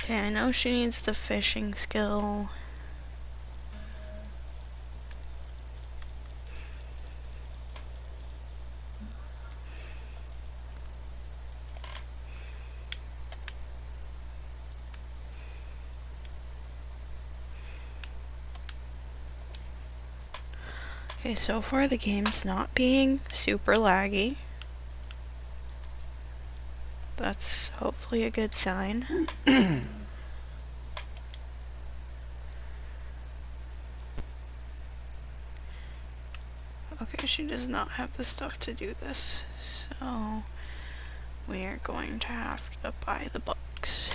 Okay, I know she needs the fishing skill. Okay, so far the game's not being super laggy. That's hopefully a good sign. Okay, she does not have the stuff to do this, so we are going to have to buy the books.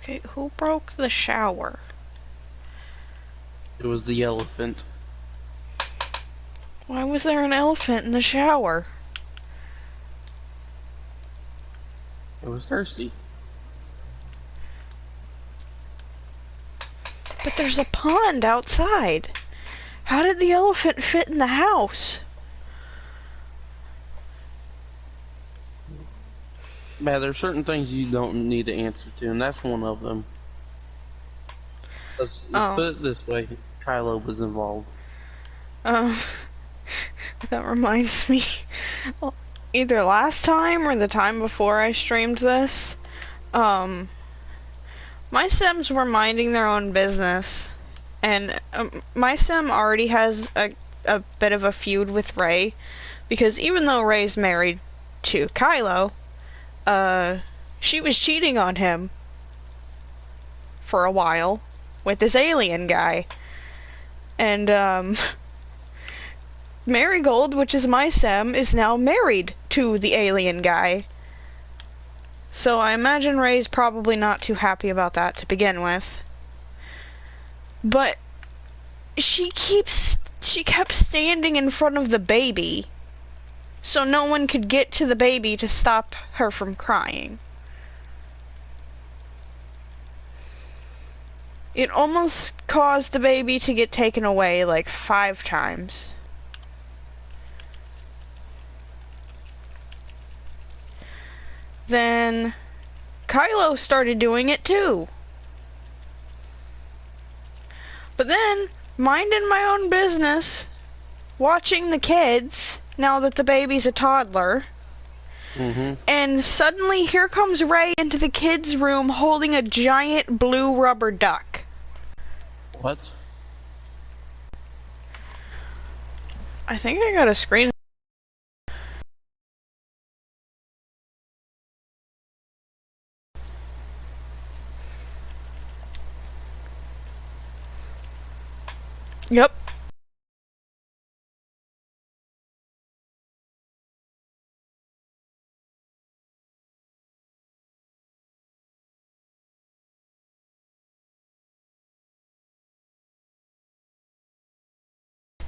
Okay, who broke the shower? It was the elephant. Why was there an elephant in the shower? It was thirsty. But there's a pond outside. How did the elephant fit in the house? Man, there's certain things you don't need to answer to, and that's one of them. Let's put it this way: Kylo was involved. That reminds me. Well, either last time or the time before I streamed this, my Sims were minding their own business, and my Sim already has a bit of a feud with Rey, because even though Rey's married to Kylo, she was cheating on him for a while with this alien guy. And, Marigold, which is my Sim, is now married to the alien guy. So I imagine Rey's probably not too happy about that to begin with. But she kept standing in front of the baby, so no one could get to the baby to stop her from crying. It almost caused the baby to get taken away like 5 times. Then Kylo started doing it too. But then, minding my own business, watching the kids, now that the baby's a toddler, and suddenly here comes Rey into the kids' room holding a giant blue rubber duck. What? I think I got a screen. Yep.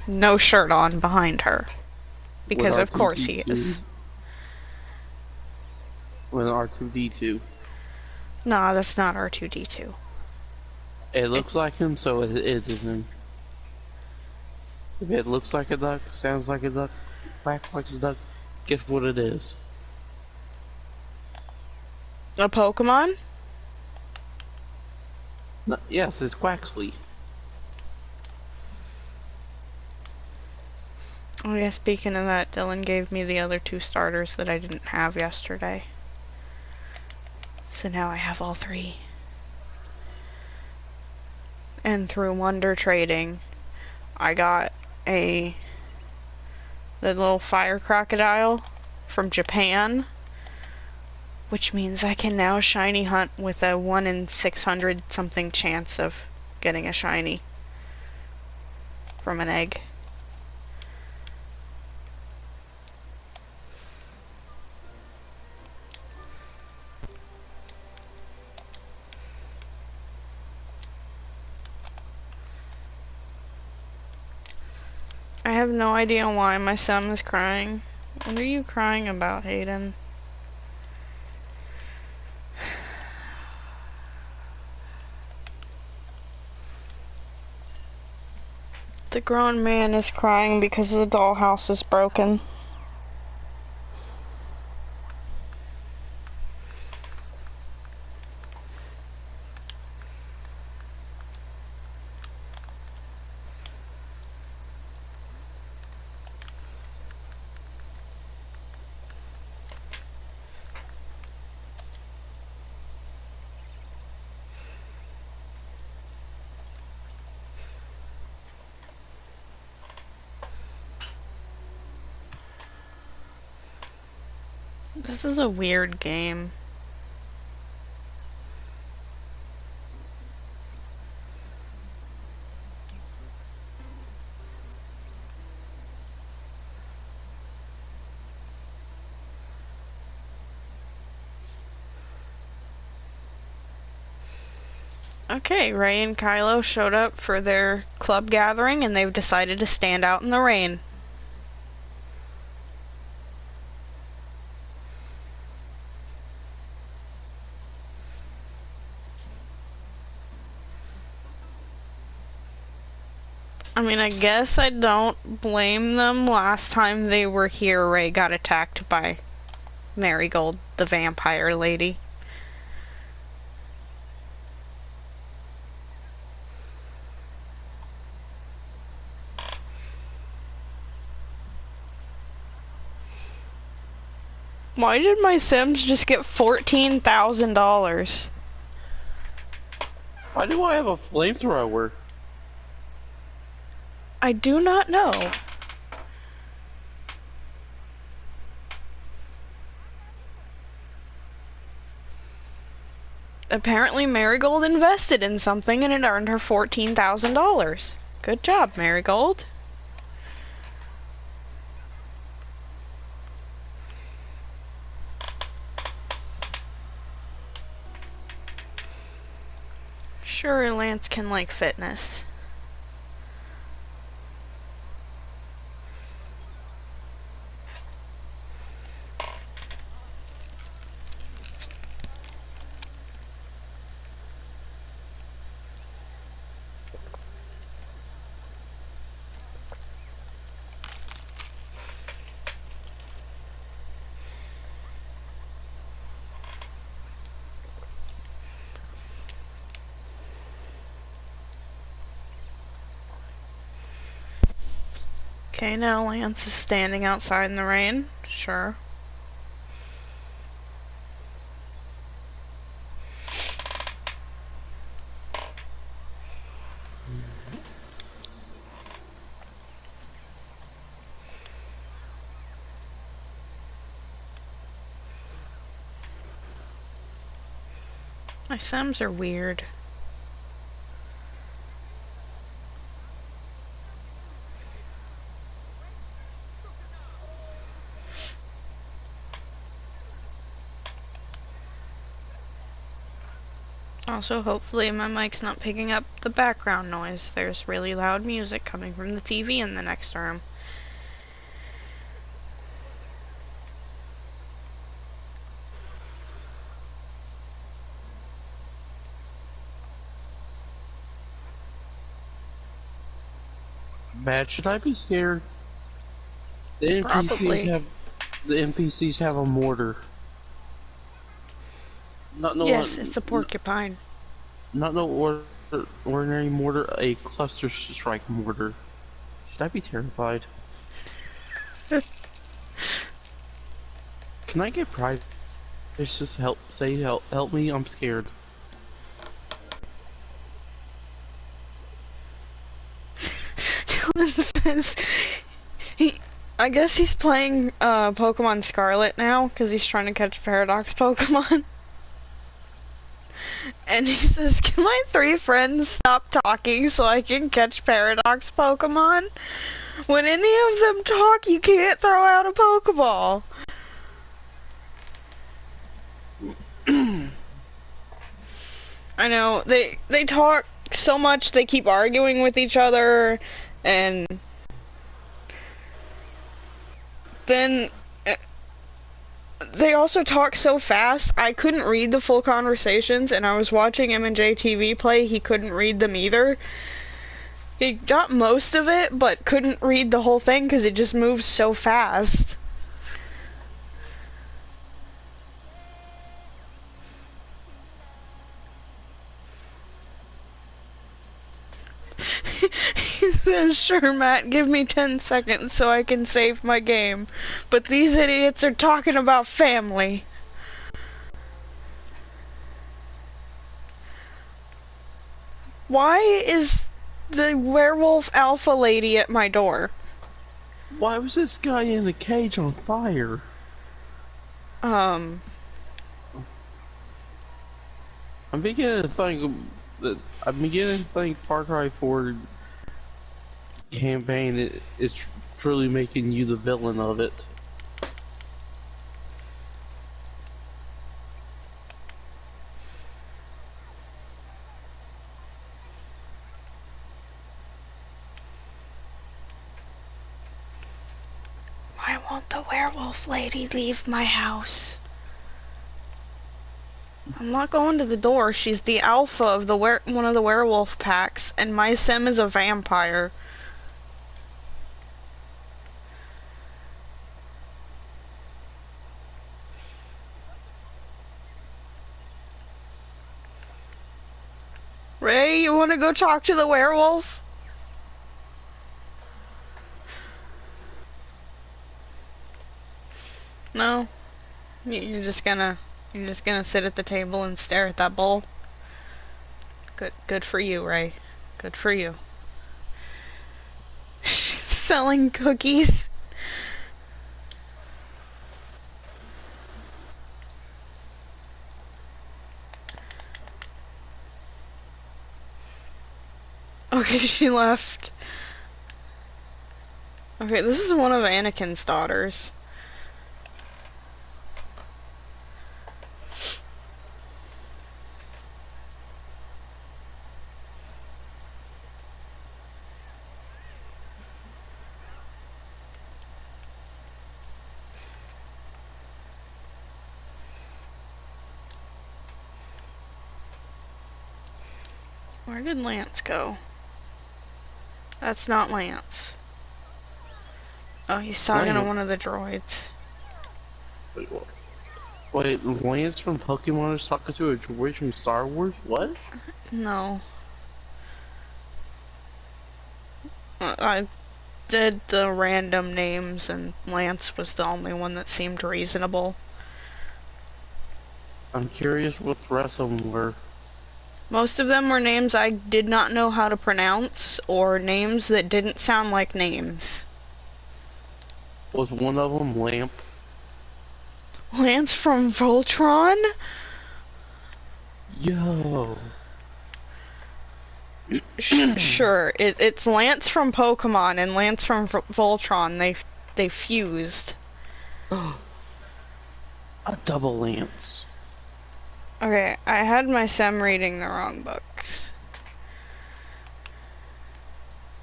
No shirt on behind her. Because of course he is. With R2-D2. Nah, that's not R2-D2. It looks like him, so it is him. If it looks like a duck, sounds like a duck, quacks like a duck, guess what it is? A Pokemon? No, yes, it's Quaxley. Oh yeah, speaking of that, Dylan gave me the other 2 starters that I didn't have yesterday. So now I have all 3. And through Wonder Trading, I got the little fire crocodile from Japan, which means I can now shiny hunt with a 1 in 600 something chance of getting a shiny from an egg. I have no idea why my son is crying. What are you crying about, Hayden? The grown man is crying because the dollhouse is broken. This is a weird game. Okay, Ray and Kylo showed up for their club gathering and they've decided to stand out in the rain. I mean, I guess I don't blame them. Last time they were here, Ray got attacked by Marigold, the vampire lady. Why did my Sims just get $14,000? Why do I have a flamethrower? I do not know. Apparently Marigold invested in something and it earned her $14,000. Good job, Marigold. Sure, Lance can like fitness. Okay, now Lance is standing outside in the rain. Sure. My Sims are weird. Also, hopefully my mic's not picking up the background noise. There's really loud music coming from the TV in the next room. Matt, should I be scared? The Probably. NPCs have a mortar. Not no Yes, it's a porcupine. not no ordinary mortar, a cluster strike mortar. Should I be terrified? Can I get private? It's just help me, I'm scared. Dylan says I guess he's playing Pokemon Scarlet now because he's trying to catch Paradox Pokemon. And he says, can my 3 friends stop talking so I can catch Paradox Pokemon? When any of them talk, you can't throw out a Pokeball. I know, they talk so much, they keep arguing with each other, and then they also talk so fast, I couldn't read the full conversations, and I was watching M and J TV play, he couldn't read them either. He got most of it, but couldn't read the whole thing because it just moves so fast. He says, sure, Matt, give me 10 seconds so I can save my game. But these idiots are talking about family. Why is the werewolf alpha lady at my door? Why was this guy in a cage on fire? Um, I'm beginning to think that Far Cry 4 campaign is truly making you the villain of it. why won't the werewolf lady leave my house? I'm not going to the door. She's the alpha of the one of the werewolf packs, and my sim is a vampire. Ray, you want to go talk to the werewolf? No? You're just gonna sit at the table and stare at that bowl? Good for you, Ray. Good for you. Selling cookies. Okay, she left. Okay, this is one of Anakin's daughters. Where did Lance go? That's not Lance. Oh, he's talking to one of Lance? the droids. Wait, what? Wait, Lance from Pokemon is talking to a droid from Star Wars? What? No. I did the random names, and Lance was the only one that seemed reasonable. I'm curious what the rest of them were. Most of them were names I did not know how to pronounce, or names that didn't sound like names. Was one of them Lamp? Lance from Voltron? Yo. Sure, it's Lance from Pokemon and Lance from Voltron. They fused. A double Lance. Okay, I had my sim reading the wrong books.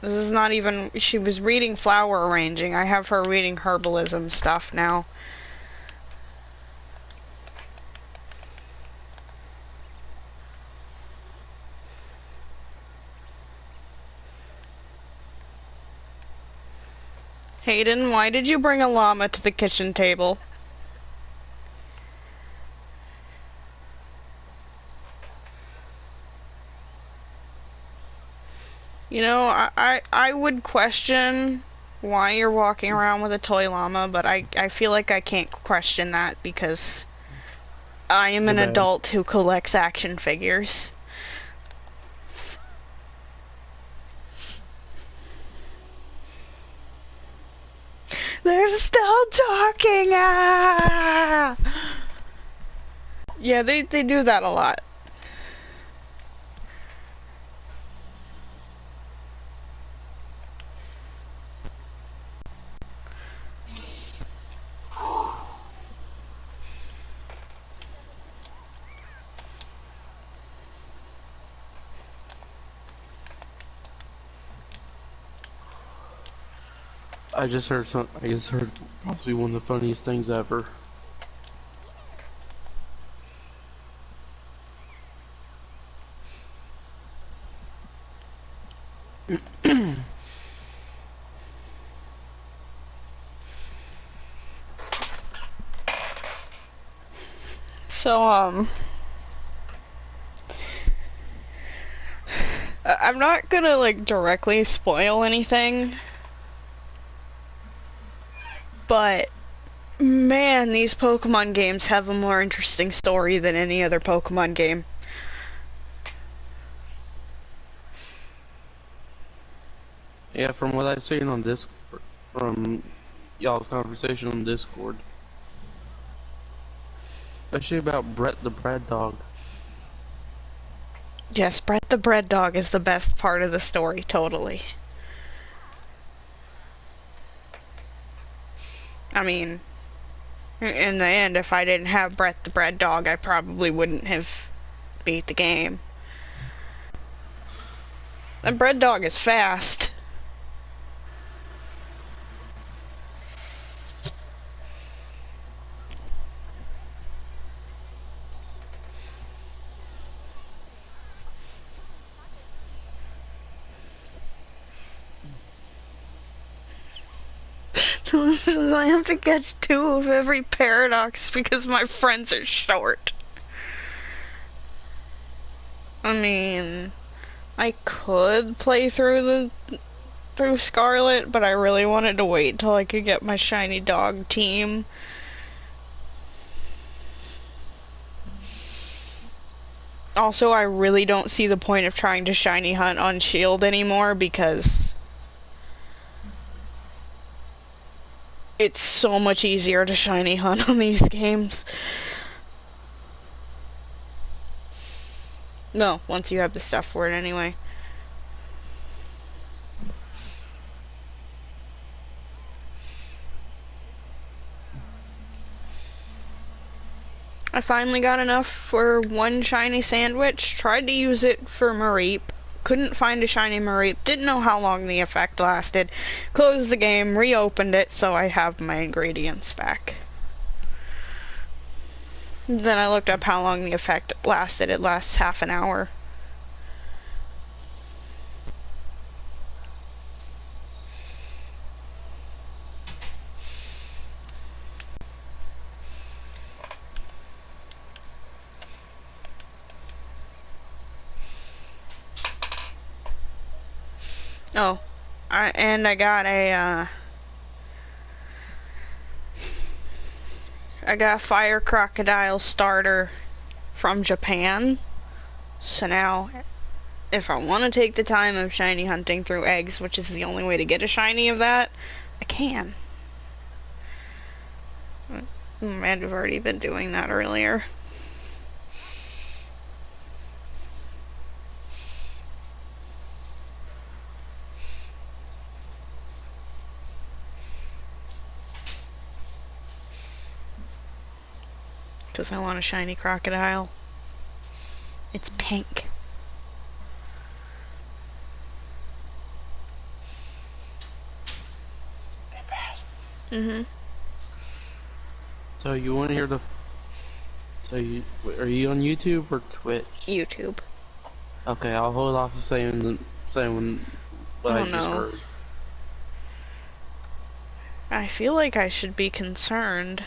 This is not even... She was reading flower arranging. I have her reading herbalism stuff now. Hayden, why did you bring a llama to the kitchen table? You know, I would question why you're walking around with a toy llama, but I feel like I can't question that because I am an adult who collects action figures. They're still talking! Ah! Yeah, they do that a lot. I just heard possibly one of the funniest things ever. So, I'm not gonna, like, directly spoil anything, but man, these Pokemon games have a more interesting story than any other Pokemon game. Yeah, from what I've seen on Discord, from y'all's conversation on Discord, especially about Brett the Bread Dog. Yes, Brett the Bread Dog is the best part of the story, totally. I mean, in the end, if I didn't have Brett the Bread Dog, I probably wouldn't have beat the game. The Bread Dog is fast. I have to catch 2 of every paradox because my friends are short. I mean, I could play through Scarlet, but I really wanted to wait till I could get my shiny dog team. Also, I really don't see the point of trying to shiny hunt on Shield anymore because it's so much easier to shiny hunt on these games. No, once you have the stuff for it anyway. I finally got enough for 1 shiny sandwich, tried to use it for Mareep, couldn't find a shiny Mareep, didn't know how long the effect lasted, closed the game, reopened it, so I have my ingredients back. Then I looked up how long the effect lasted, it lasts half an hour. Oh, and I got a fire crocodile starter from Japan. So now, if I want to take the time of shiny hunting through eggs, which is the only way to get a shiny of that, I can. And we've already been doing that earlier. Because I want a shiny crocodile. It's pink. Mm-hmm. So you want to hear the? So are you on YouTube or Twitch? YouTube. Okay, I'll hold off saying what Oh I just no. heard. I feel like I should be concerned.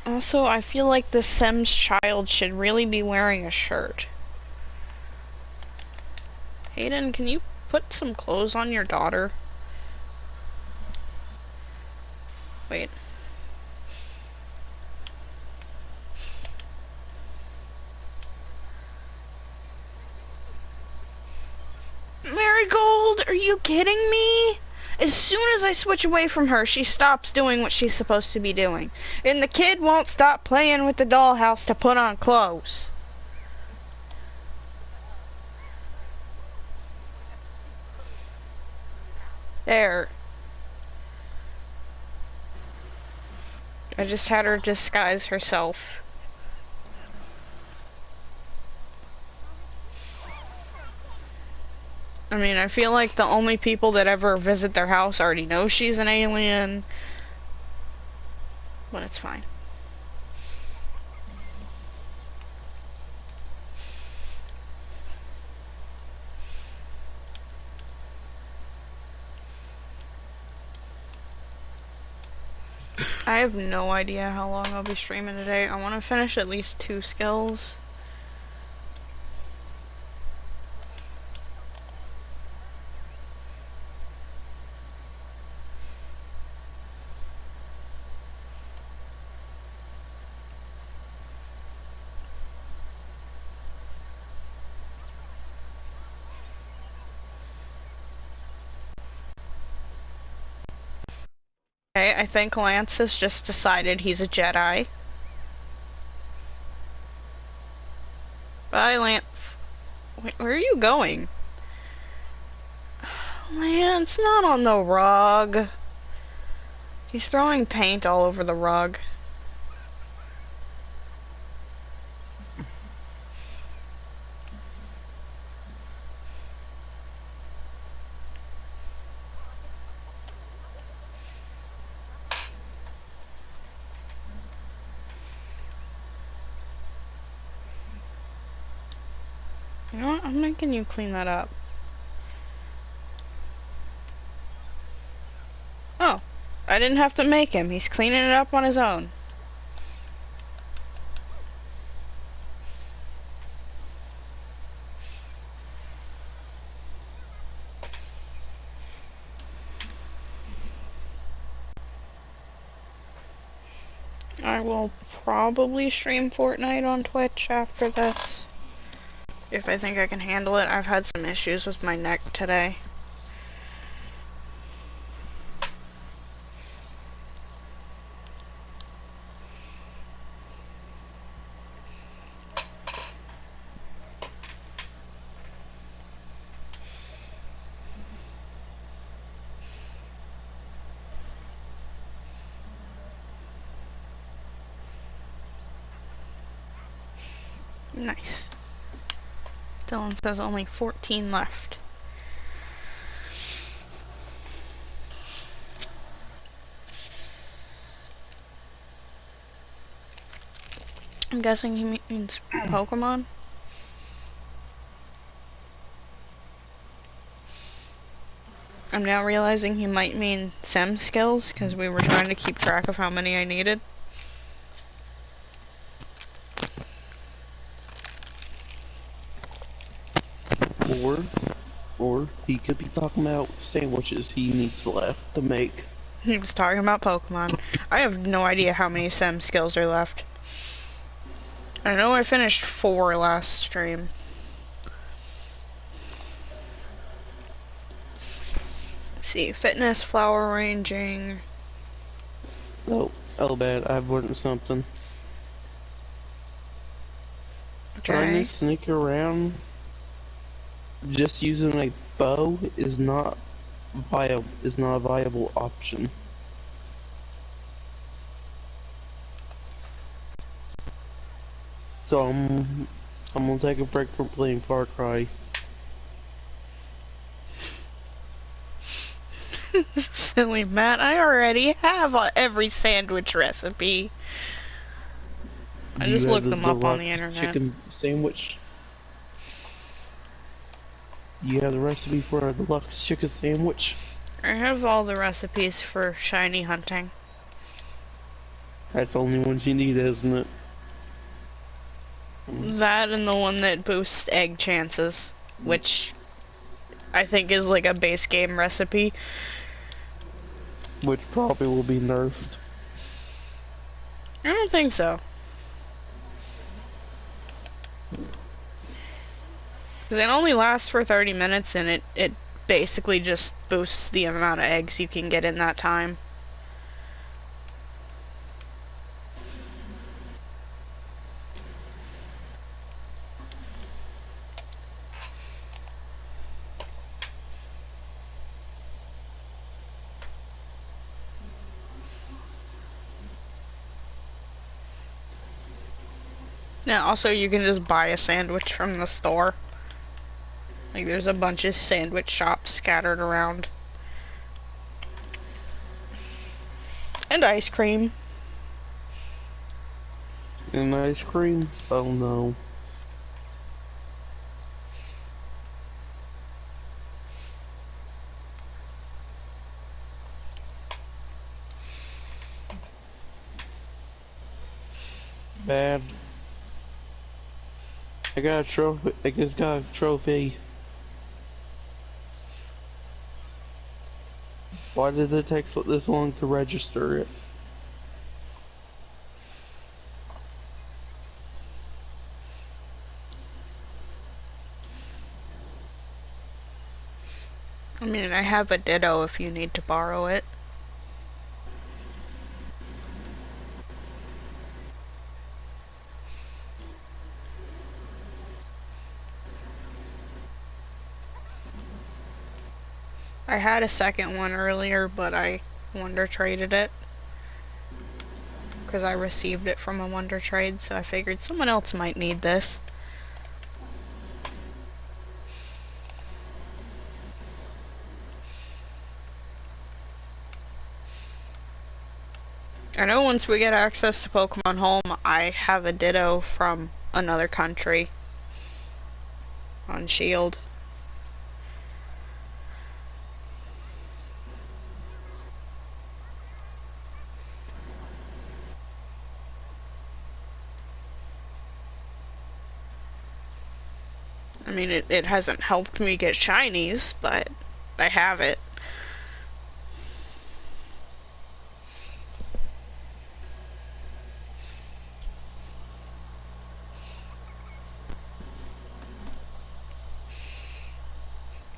Also, I feel like the Sims child should really be wearing a shirt. Hayden, can you put some clothes on your daughter? Wait. Marigold, are you kidding me? As soon as I switch away from her, she stops doing what she's supposed to be doing. And the kid won't stop playing with the dollhouse to put on clothes. There. I just had her disguise herself. I mean, I feel like the only people that ever visit their house already know she's an alien. But it's fine. I have no idea how long I'll be streaming today. I want to finish at least 2 skills. Okay, I think Lance has just decided he's a Jedi. Bye, Lance. Wait, where are you going? Lance, not on the rug. He's throwing paint all over the rug. You know what? I'm making you clean that up. Oh, I didn't have to make him. He's cleaning it up on his own. I will probably stream Fortnite on Twitch after this. If I think I can handle it. I've had some issues with my neck today. Nice. Dylan says only 14 left. I'm guessing he means Pokemon. I'm now realizing he might mean SEM skills, because we were trying to keep track of how many I needed. Or he could be talking about sandwiches he needs left to make. He was talking about Pokemon. I have no idea how many SEM skills are left. I know I finished 4 last stream. Let's see, fitness, flower arranging. Oh bad, I've learned something. Okay. Trying to sneak around just using a bow is not a viable option. So I'm gonna take a break from playing Far Cry. Silly Matt, I already have every sandwich recipe. I Do just you have looked the them up on the deluxe internet. chicken sandwich? Do you have the recipe for a deluxe chicken sandwich? I have all the recipes for shiny hunting. That's the only one you need, isn't it? That and the one that boosts egg chances, which I think is like a base game recipe. Which probably will be nerfed. I don't think so. Because it only lasts for 30 minutes and it basically just boosts the amount of eggs you can get in that time. Yeah, also you can just buy a sandwich from the store. Like there's a bunch of sandwich shops scattered around. And ice cream. And ice cream? Oh no. Bad. I got a trophy. I just got a trophy. Why did it take this long to register it? I mean, I have a ditto if you need to borrow it. I had a second one earlier, but I Wonder Traded it. Because I received it from a Wonder Trade, so I figured someone else might need this. I know once we get access to Pokemon Home, I have a ditto from another country on Shield. I mean, it hasn't helped me get shinies, but I have it.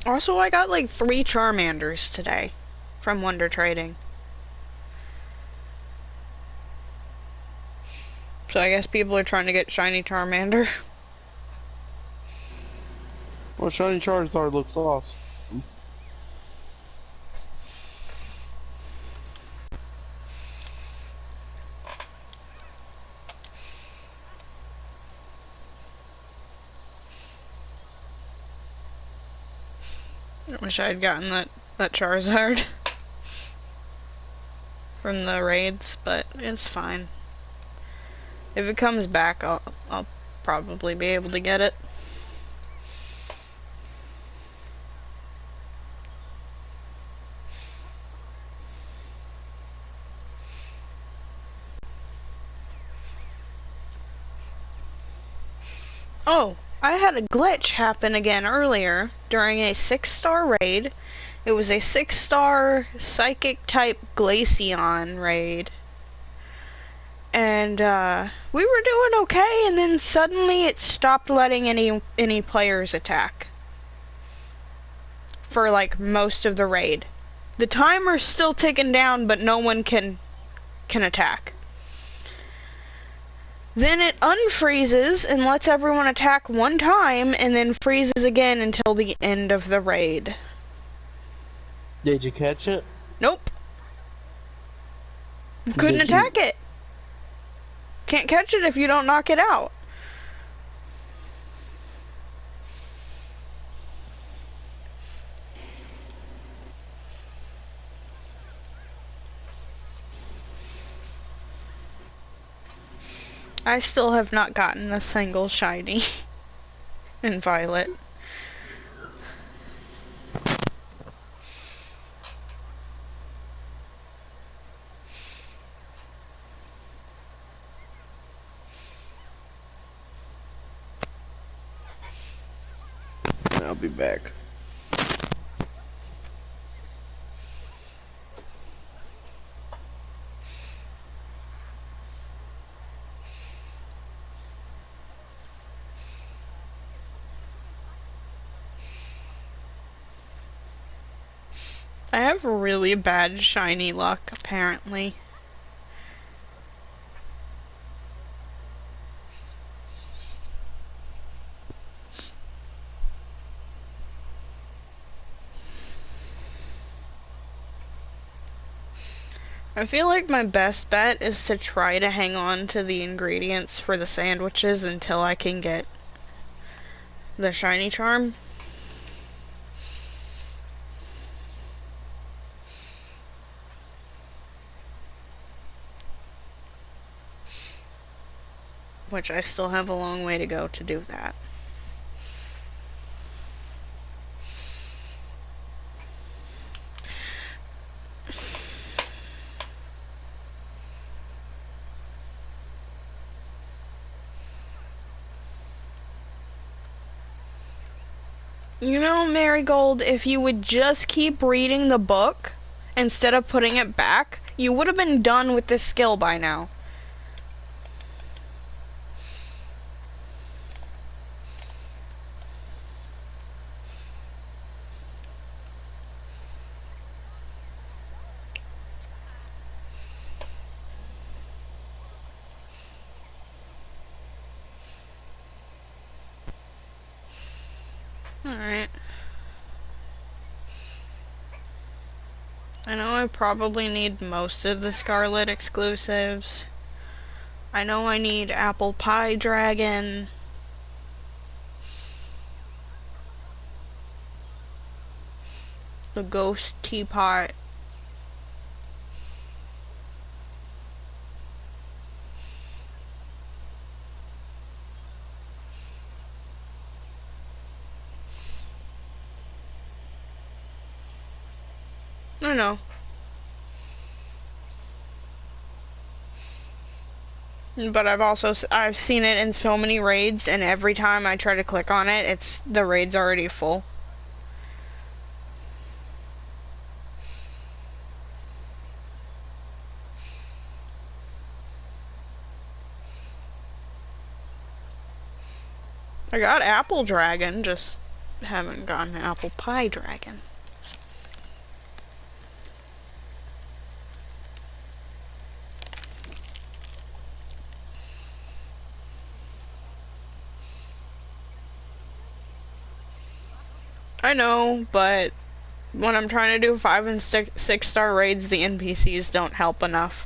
Also, I got like 3 Charmanders today from Wonder Trading. So I guess people are trying to get shiny Charmander. Well, shiny Charizard looks awesome. I wish I had gotten that Charizard from the raids, but it's fine. If it comes back, I'll probably be able to get it. Oh, I had a glitch happen again earlier during a 6-star raid. It was a 6-star psychic type Glaceon raid. And we were doing okay, and then suddenly it stopped letting any players attack for like most of the raid. The timer's still ticking down, but no one can attack. Then it unfreezes and lets everyone attack one time, and then freezes again until the end of the raid. Did you catch it? Nope. Couldn't attack it. Can't catch it if you don't knock it out. I still have not gotten a single shiny in Violet. I'll be back. I have really bad shiny luck, apparently. I feel like my best bet is to try to hang on to the ingredients for the sandwiches until I can get the shiny charm. Which I still have a long way to go to do that. You know, Marigold, if you would just keep reading the book instead of putting it back, you would have been done with this skill by now. Alright. I know I probably need most of the Scarlet exclusives. I know I need Apple Pie Dragon. The Ghost Teapot. I know. But I've seen it in so many raids, and every time I try to click on it, the raid's already full. I got Apple Dragon, just haven't gotten Apple Pie Dragon. I know, but when I'm trying to do 5 and 6 star raids, the NPCs don't help enough.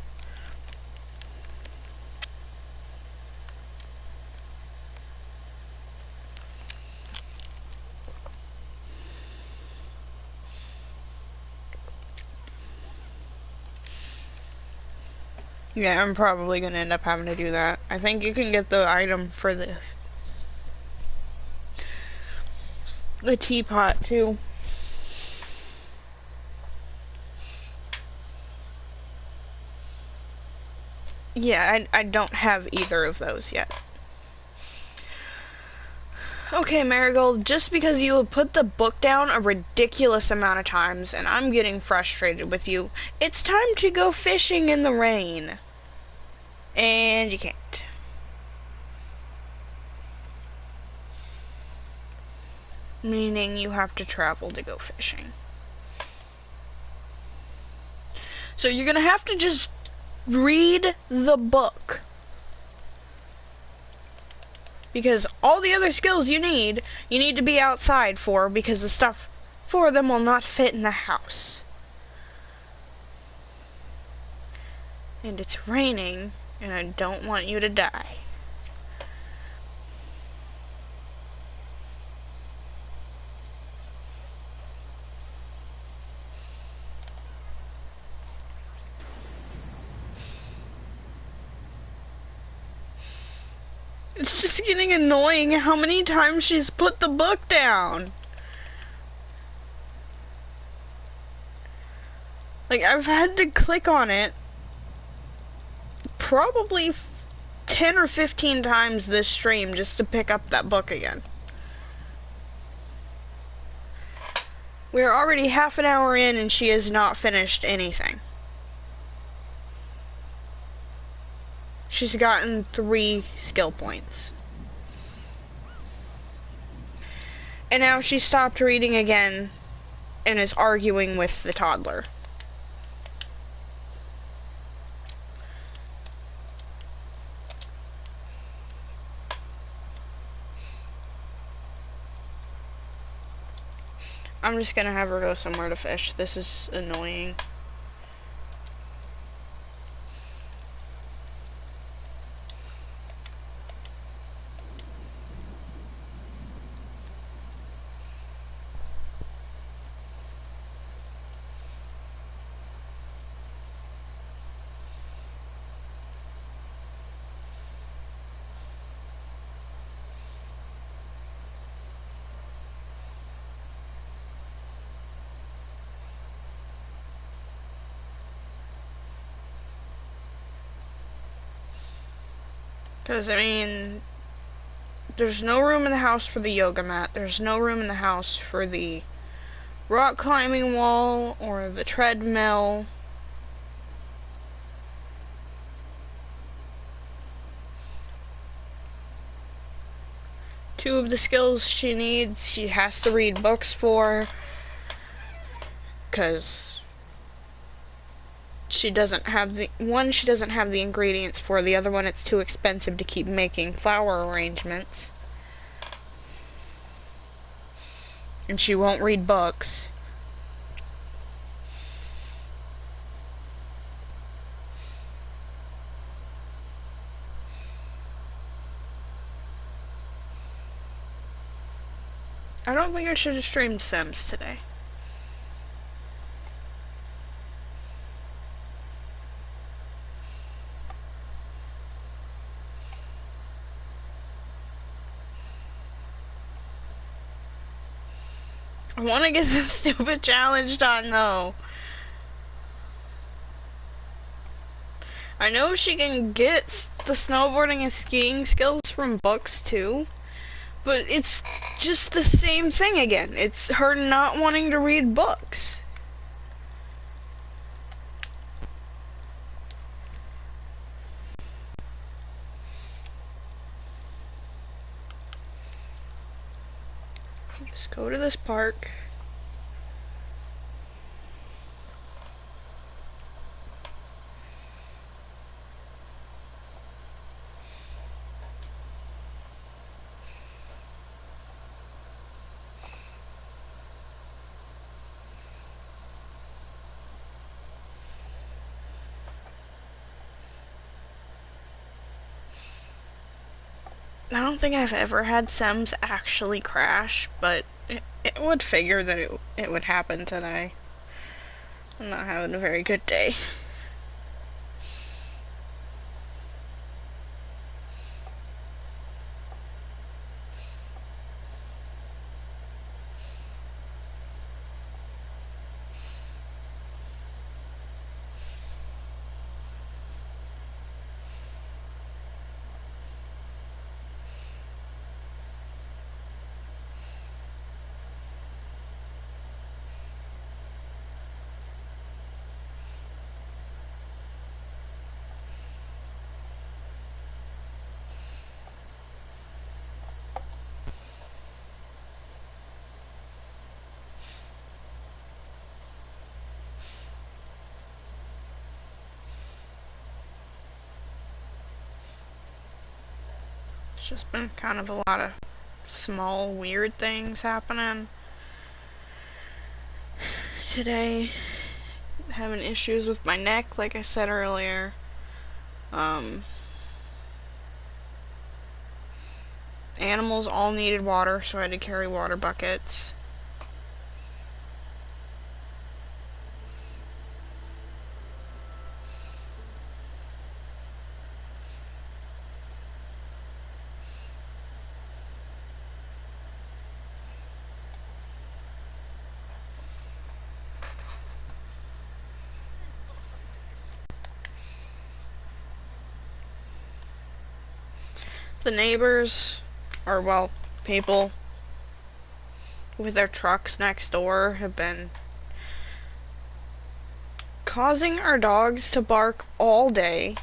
Yeah, I'm probably gonna end up having to do that. I think you can get the item for the teapot too. Yeah, I don't have either of those yet. Okay, Marigold, just because you have put the book down a ridiculous amount of times and I'm getting frustrated with you, it's time to go fishing in the rain. And you can't. Meaning you have to travel to go fishing. So you're gonna have to just read the book. Because all the other skills you need to be outside for, because the stuff for them will not fit in the house. And it's raining, and I don't want you to die. It's just getting annoying how many times she's put the book down. Like, I've had to click on it probably 10 or 15 times this stream just to pick up that book again. We're already half an hour in and she has not finished anything. She's gotten 3 skill points. And now she stopped reading again and is arguing with the toddler. I'm just gonna have her go somewhere to fish. This is annoying. Because, I mean, there's no room in the house for the yoga mat. There's no room in the house for the rock climbing wall or the treadmill. Two of the skills she needs, she has to read books for, because she doesn't have the ingredients for, the other one it's too expensive to keep making flower arrangements. And she won't read books. I don't think I should have streamed Sims today. I want to get this stupid challenge done, though. I know she can get the snowboarding and skiing skills from books, too. But it's just the same thing again. It's her not wanting to read books. Just go to this park. I don't think I've ever had Sims actually crash, but it would figure that it would happen today. I'm not having a very good day. It's just been kind of a lot of small, weird things happening today. Having issues with my neck, like I said earlier. Animals all needed water, so I had to carry water buckets. The neighbors, or well, people with their trucks next door have been causing our dogs to bark all day.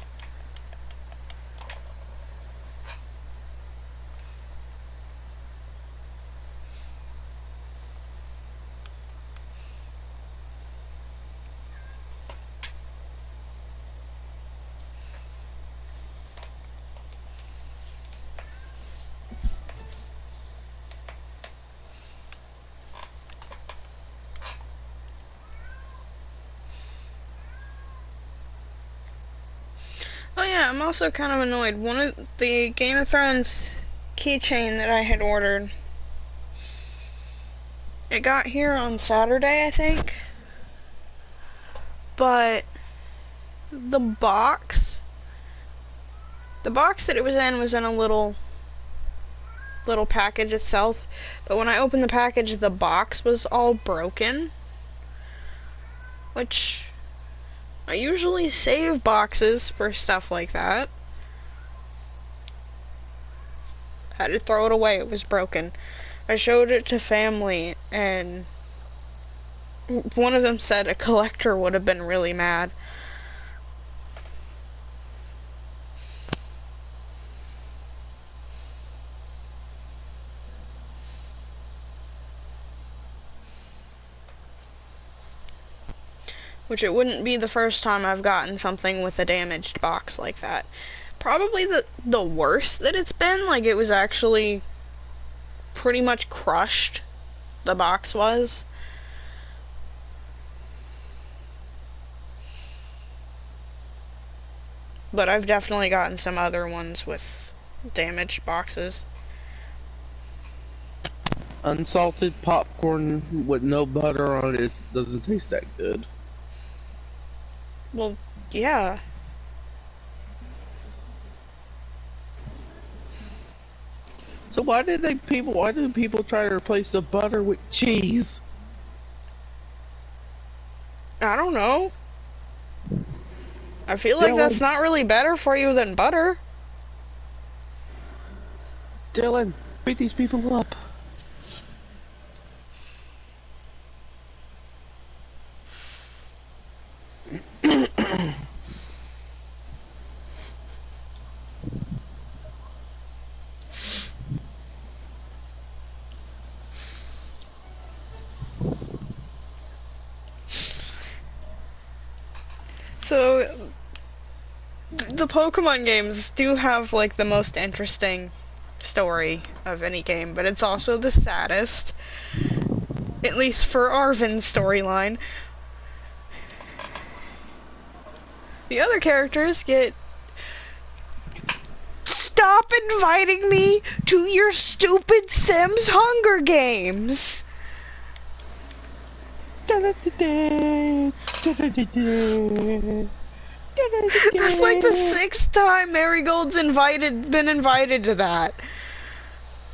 Oh yeah, I'm also kind of annoyed. One of the Game of Thrones keychain that I had ordered, it got here on Saturday, I think. But the box that it was in a little package itself. But when I opened the package, the box was all broken. Which, I usually save boxes for stuff like that. Had to throw it away. It was broken. I showed it to family, and one of them said a collector would have been really mad. Which it wouldn't be the first time I've gotten something with a damaged box like that. Probably the worst that it's been, like it was actually pretty much crushed, the box was. But I've definitely gotten some other ones with damaged boxes. Unsalted popcorn with no butter on it doesn't taste that good. Well, yeah. So why did people try to replace the butter with cheese? I don't know. I feel like that's Dylan, not really better for you than butter. Dylan, beat these people up. So, the Pokemon games do have, like, the most interesting story of any game, but it's also the saddest. At least for Arvin's storyline. The other characters get... Stop inviting me to your stupid Sims Hunger Games! That's like the 6th time Marigold's been invited to that.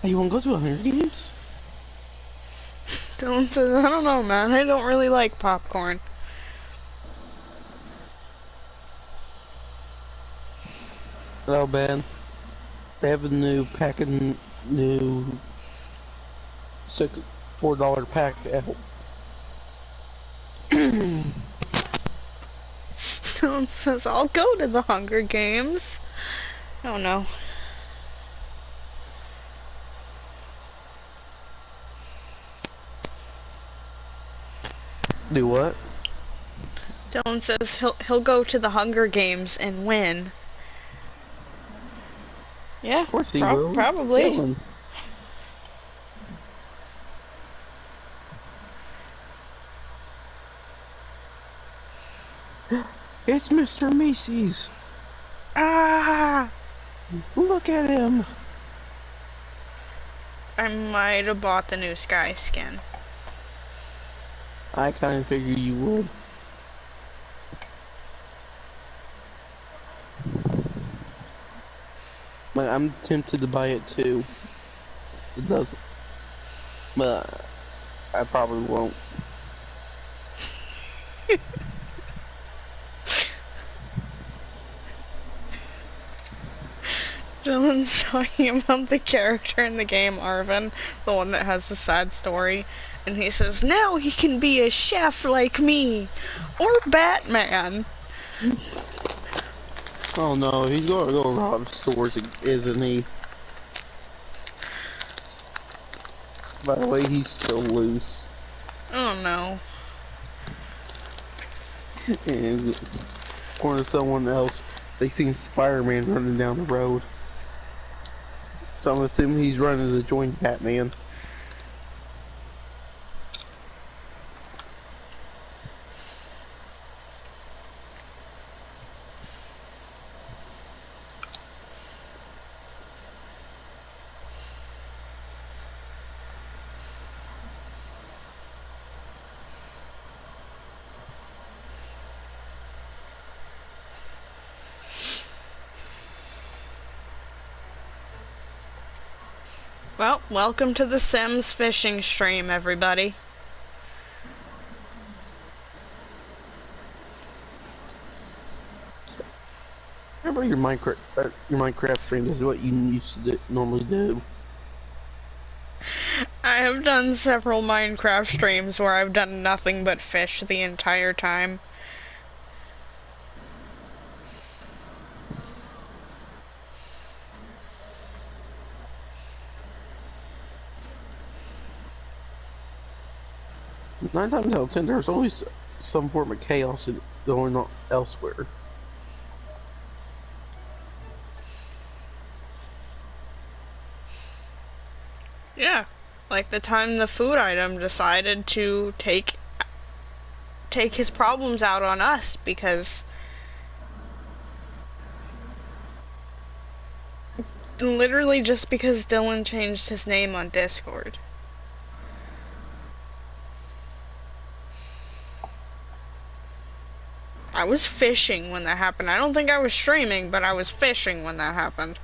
Hey, you wanna go to Hunger Games? Dylan says, I don't know, man. I don't really like popcorn. Oh man, they have a new pack of new $4 pack out. Dylan says, I'll go to the Hunger Games. Oh no. Do what? Dylan says he'll go to the Hunger Games and win. Yeah, Of course he will. Probably. It's Dylan. It's Mr. Macy's. Ah! Look at him. I might have bought the new Sky skin. I kind of figured you would. But I'm tempted to buy it too. It doesn't. But I probably won't. Dylan's talking about the character in the game, Arvin, the one that has the sad story. And he says, now he can be a chef like me. Or Batman. Oh no, he's gonna go rob stores, isn't he? By the way, he's still loose. Oh no. And according to someone else, they seen Spider-Man running down the road. So I'm assuming he's running to join Batman. Well, welcome to the Sims fishing stream, everybody. Remember your Minecraft stream? This is what you used to normally do. I've done several Minecraft streams where I've done nothing but fish the entire time. Nine times out of 10, there's always some form of chaos going on elsewhere. Yeah, like the time the food item decided to take his problems out on us because literally just because Dylan changed his name on Discord. I was fishing when that happened. I don't think I was streaming, but I was fishing when that happened.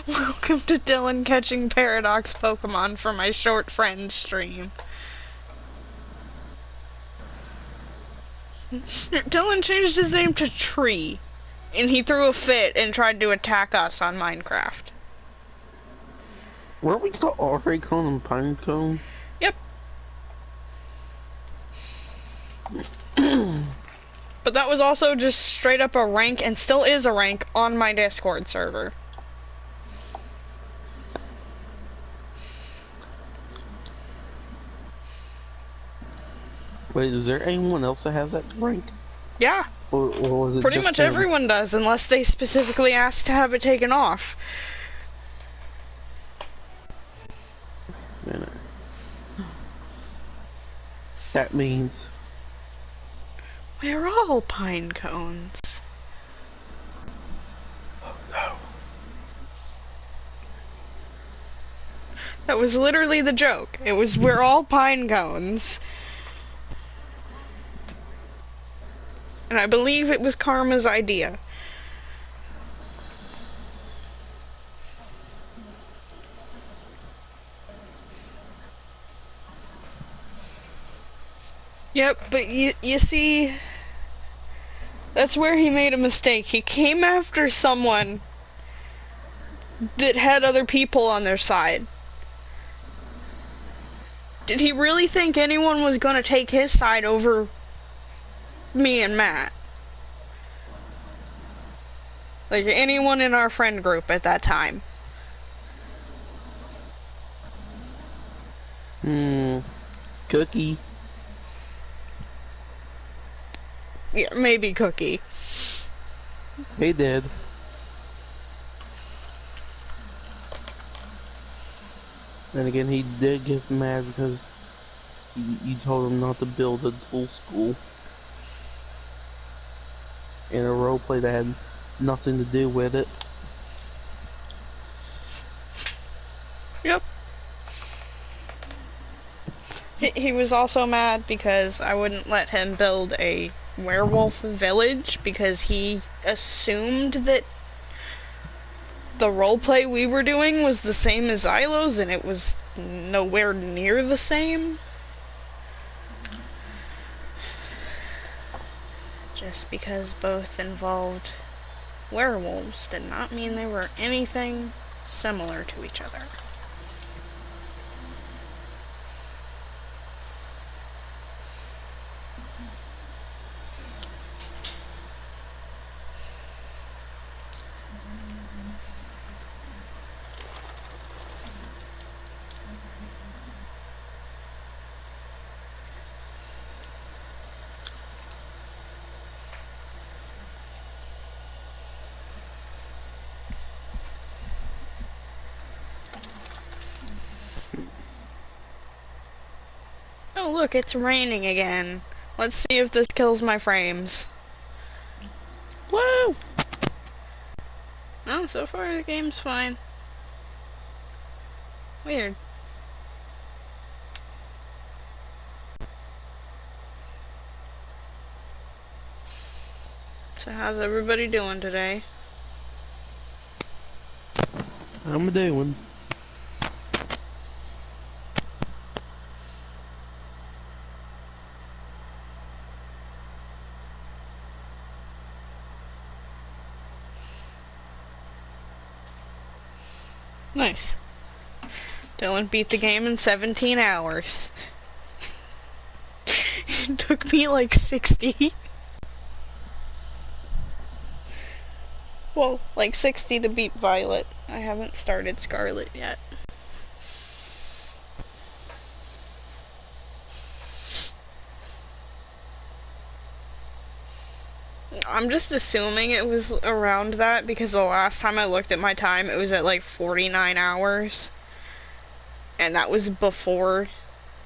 Welcome to Dylan catching Paradox Pokemon for my short friend stream. Dylan changed his name to Tree, and he threw a fit and tried to attack us on Minecraft. Weren't we already calling him Pinecone? Yep. But that was also just straight up a rank, and still is a rank, on my Discord server. Wait, is there anyone else that has that rank? Yeah. Or was it Pretty just much him? everyone does, unless they specifically ask to have it taken off. Man, that means... We're all pine cones. Oh no. That was literally the joke. It was, we're all pine cones. And I believe it was Karma's idea. Yep, but you see, that's where he made a mistake. He came after someone that had other people on their side. Did he really think anyone was gonna take his side over me and Matt? Like, anyone in our friend group at that time. Cookie. Yeah, maybe Cookie. Hey, Dad. And again, he did get mad because you told him not to build a dual school in a roleplay that had nothing to do with it. Yep. He was also mad because I wouldn't let him build a werewolf village because he assumed that the roleplay we were doing was the same as Xylo's, and it was nowhere near the same. Just because both involved werewolves did not mean they were anything similar to each other. Oh look, it's raining again. Let's see if this kills my frames. Woo! Oh, so far the game's fine. Weird. So how's everybody doing today? I'm doing. Nice. Dylan beat the game in 17 hours. It took me like 60. Well, like 60 to beat Violet. I haven't started Scarlet yet. I'm just assuming it was around that because the last time I looked at my time, it was at like 49 hours. And that was before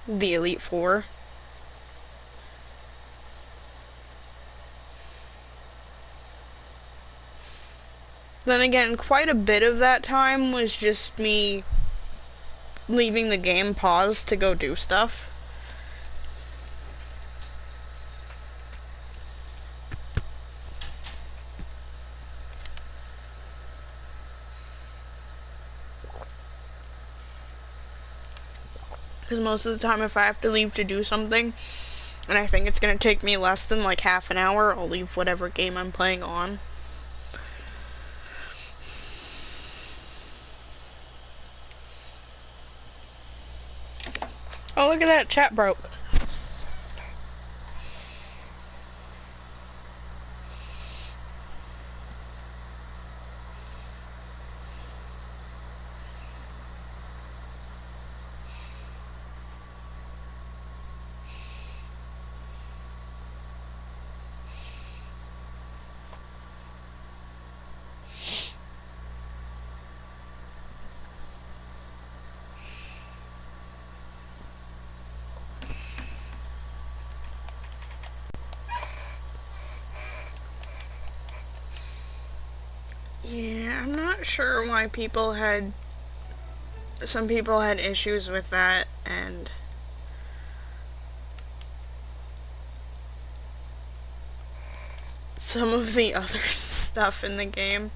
the Elite Four. Then again, quite a bit of that time was just me leaving the game paused to go do stuff. Because most of the time if I have to leave to do something, and I think it's going to take me less than like half an hour, I'll leave whatever game I'm playing on. Oh, look at that, chat broke. Yeah, I'm not sure why some people had issues with that, and some of the other stuff in the game.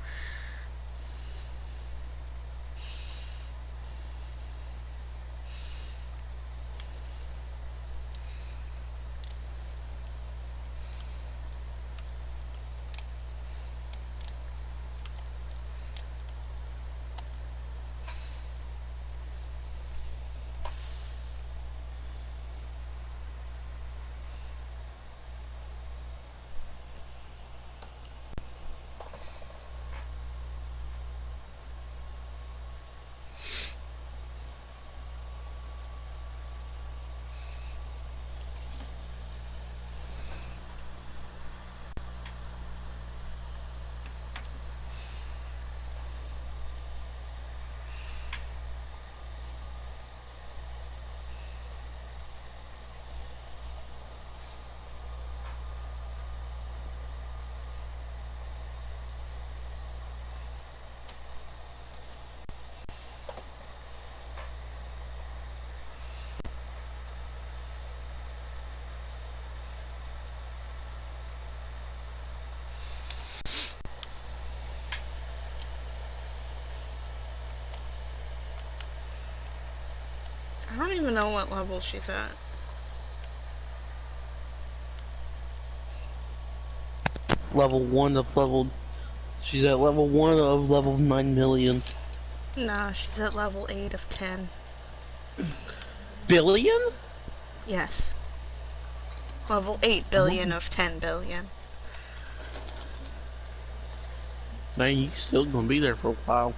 I don't even know what level she's at. She's at level 1 of level 9 million. Nah, she's at level 8 of 10. Billion? Yes. Level 8 billion of 10 billion. Man, you still gonna be there for a while.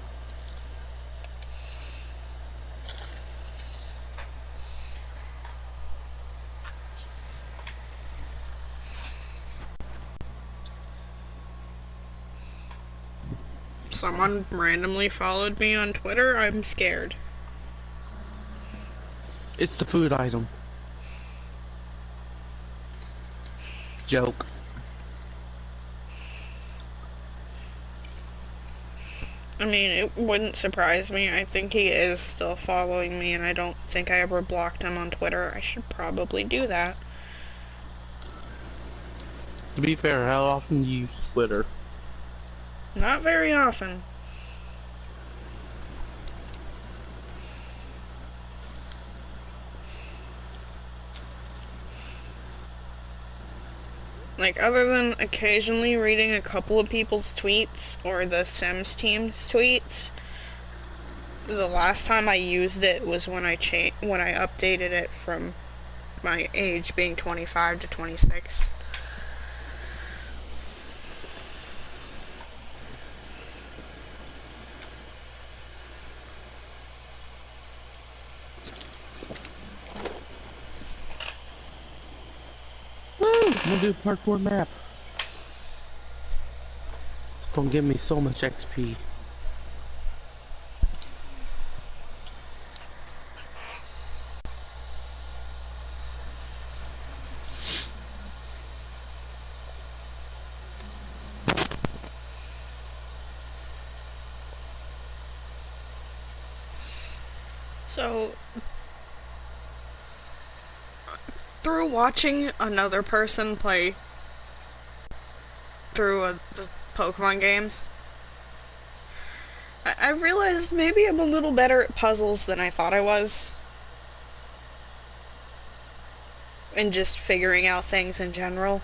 Someone randomly followed me on Twitter. I'm scared. It's the food item. Joke. I mean, it wouldn't surprise me. I think he is still following me, and I don't think I ever blocked him on Twitter. I should probably do that. To be fair, how often do you use Twitter? Not very often. Like, other than occasionally reading a couple of people's tweets or the Sims team's tweets, The last time I used it was when I updated it from my age being 25 to 26. Woo! I'm gonna do a parkour map. It's gonna give me so much XP. So, through watching another person play through the Pokemon games, I realized maybe I'm a little better at puzzles than I thought I was. And just figuring out things in general.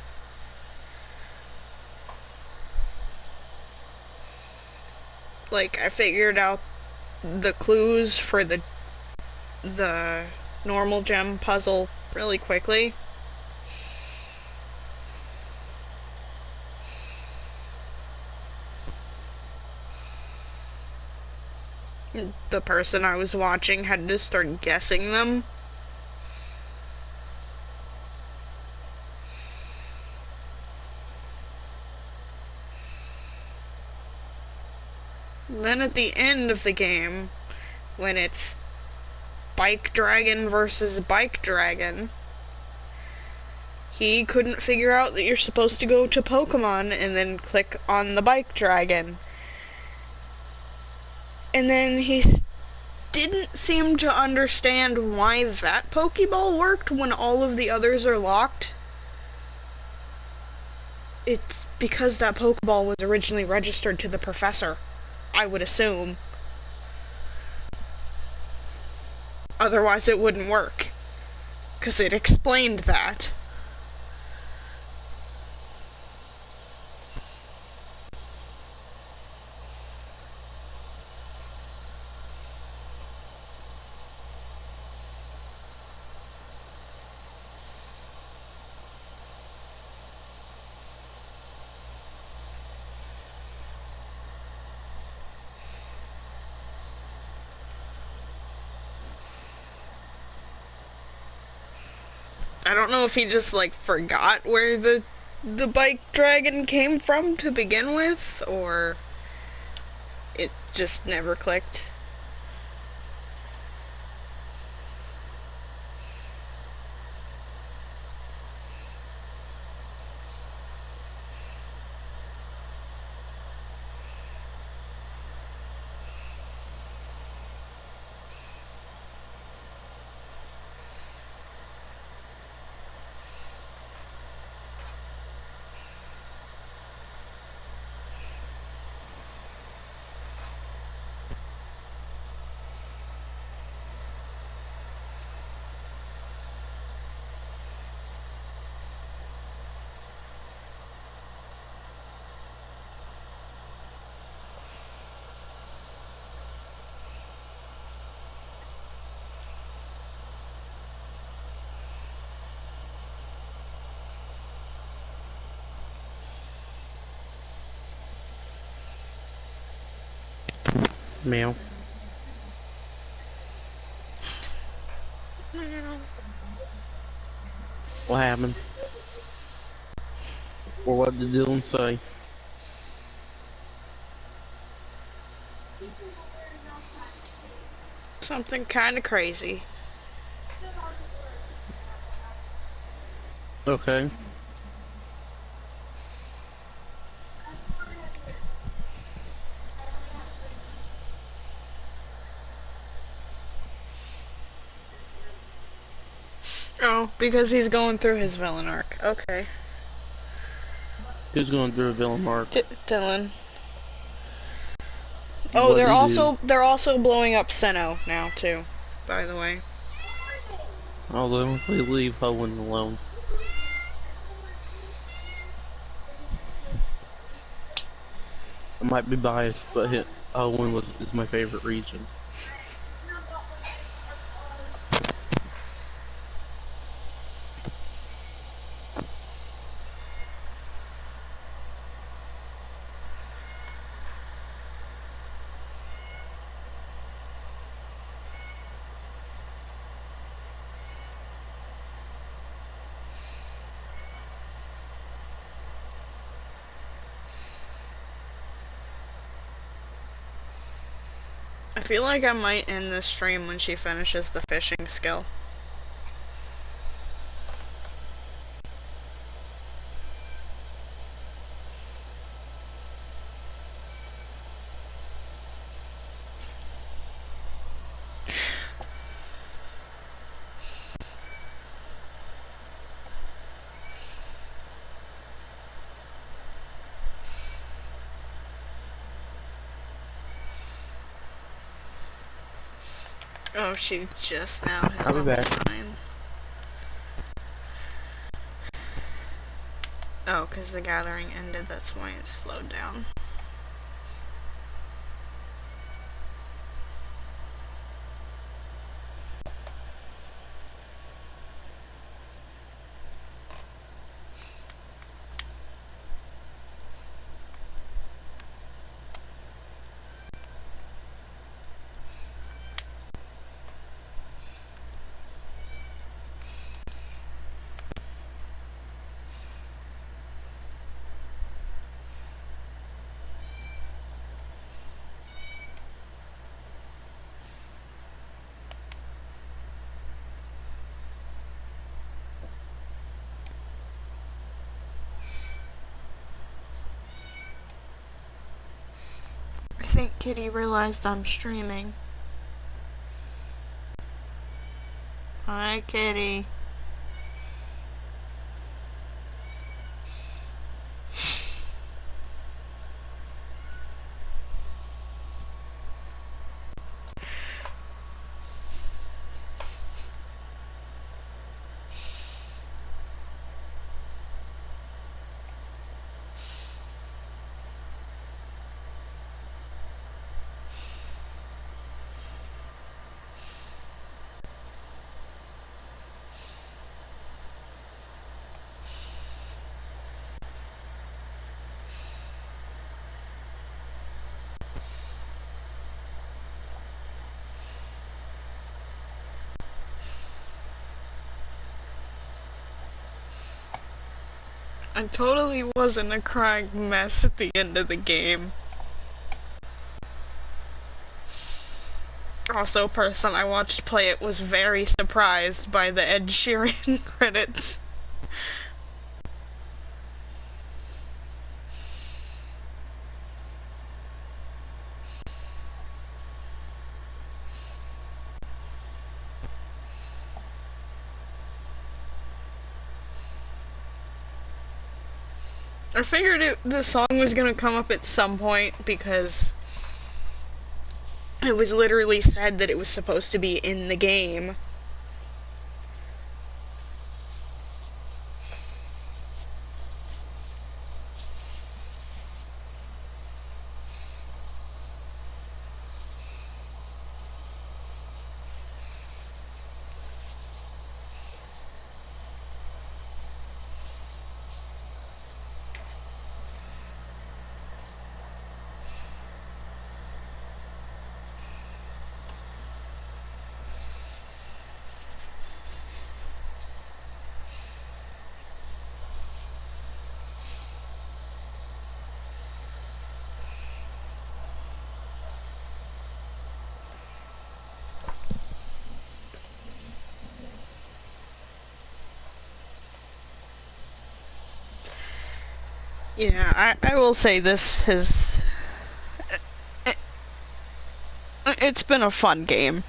Like, I figured out the clues for the normal gem puzzle really quickly. The person I was watching had to start guessing them. Then at the end of the game, when it's Bike Dragon versus Bike Dragon, he couldn't figure out that you're supposed to go to Pokemon and then click on the Bike Dragon. And then he didn't seem to understand why that Pokeball worked when all of the others are locked. It's because that Pokeball was originally registered to the professor, I would assume. Otherwise it wouldn't work. 'Cause it explained that. I don't know if he just, like, forgot where the Bike Dragon came from to begin with, or it just never clicked. Meow. What happened? Or what did Dylan say? Something kinda crazy. Okay. Oh, because he's going through his villain arc. Okay. Who's going through a villain arc? Dylan. Oh, What'd he do? they're also blowing up Sinnoh now too, by the way. Although they leave Owen alone. I might be biased, but Owen is my favorite region. I feel like I might end the stream when she finishes the fishing skill. Oh, she just now hit I'll be level back. 9. Oh, because the gathering ended, that's why it slowed down. I think Kitty realized I'm streaming. Hi, Kitty. I totally wasn't a crying mess at the end of the game. Also, person I watched play it was very surprised by the Ed Sheeran credits. I figured the song was gonna come up at some point because it was literally said that it was supposed to be in the game. Yeah, I will say this has... It's been a fun game.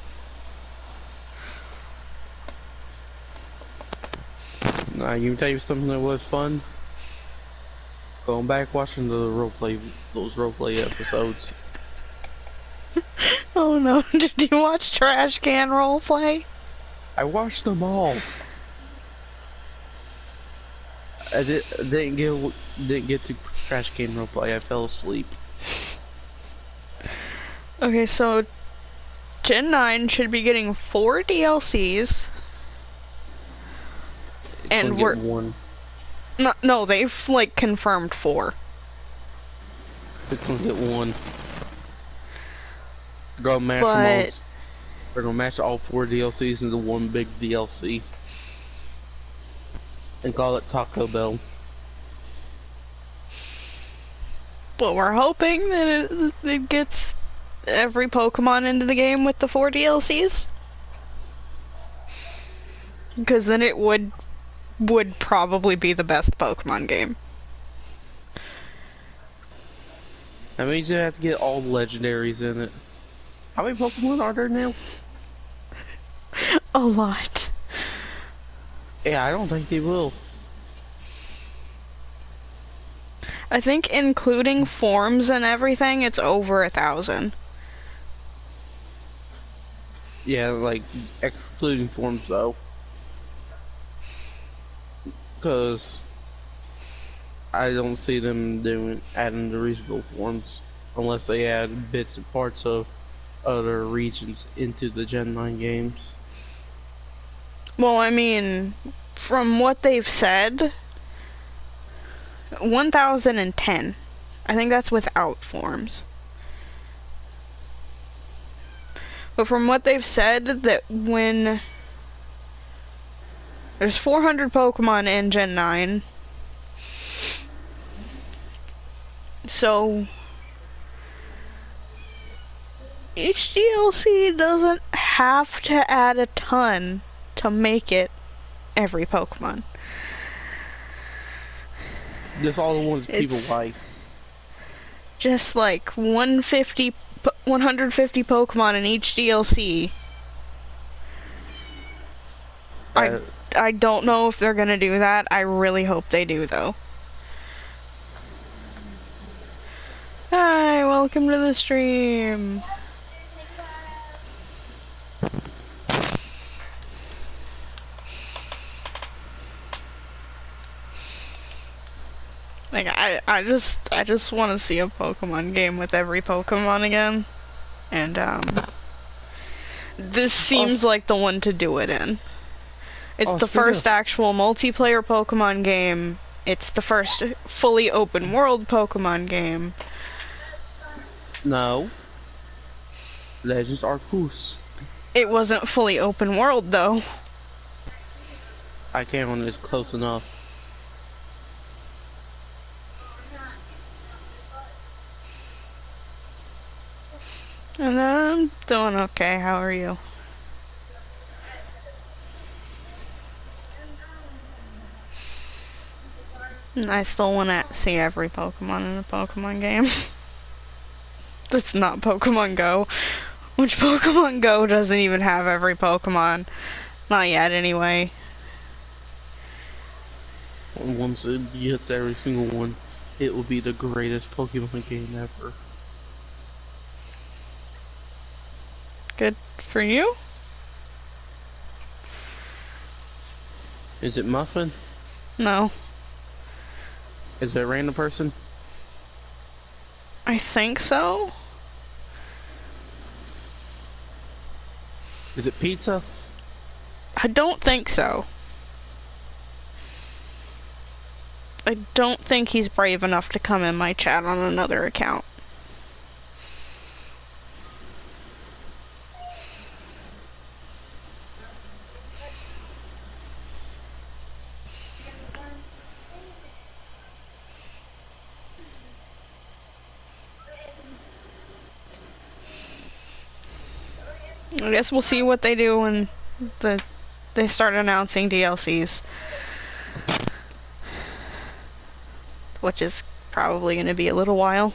Nah, you can tell you something that was fun. Going back watching those roleplay episodes. Oh no, did you watch Trash Can Roleplay? I watched them all. Didn't get to trash can roleplay. I fell asleep. Okay, so Gen 9 should be getting 4 DLCs. It's And gonna get one. No, they've, like, confirmed 4. It's gonna get one. They're gonna mash them all. But... They're gonna match all 4 DLCs into one big DLC. And call it Taco Bell. But we're hoping that it gets every Pokemon into the game with the 4 DLCs. Because then it would probably be the best Pokemon game. That means you have to get all the legendaries in it. How many Pokemon are there now? A lot. Yeah, I don't think they will. I think including forms and everything, it's over 1,000. Yeah, like, excluding forms though. Because I don't see them adding the regional forms unless they add bits and parts of other regions into the Gen 9 games. Well, I mean, from what they've said, 1,010. I think that's without forms. But from what they've said, that when there's 400 Pokemon in Gen 9, so each DLC doesn't have to add a ton to make it every Pokemon. Just all the ones people It's like. just like 150 Pokemon in each DLC. I don't know if they're gonna do that. I really hope they do, though. Hi, welcome to the stream. Like, I just want to see a Pokemon game with every Pokemon again. And, this seems like the one to do it in. It's the first actual multiplayer Pokemon game. It's the first fully open world Pokemon game. No. Legends Arceus. It wasn't fully open world, though. I can't run this close enough. And I'm doing okay. How are you? And I still want to see every Pokemon in a Pokemon game. That's not Pokemon Go. Which Pokemon Go doesn't even have every Pokemon. Not yet, anyway. Once it gets every single one, it will be the greatest Pokemon game ever. Good for you? Is it Muffin? No. Is it a random person? I think so. Is it Pizza? I don't think so. I don't think he's brave enough to come in my chat on another account. I guess we'll see what they do when they start announcing DLCs. Which is probably going to be a little while.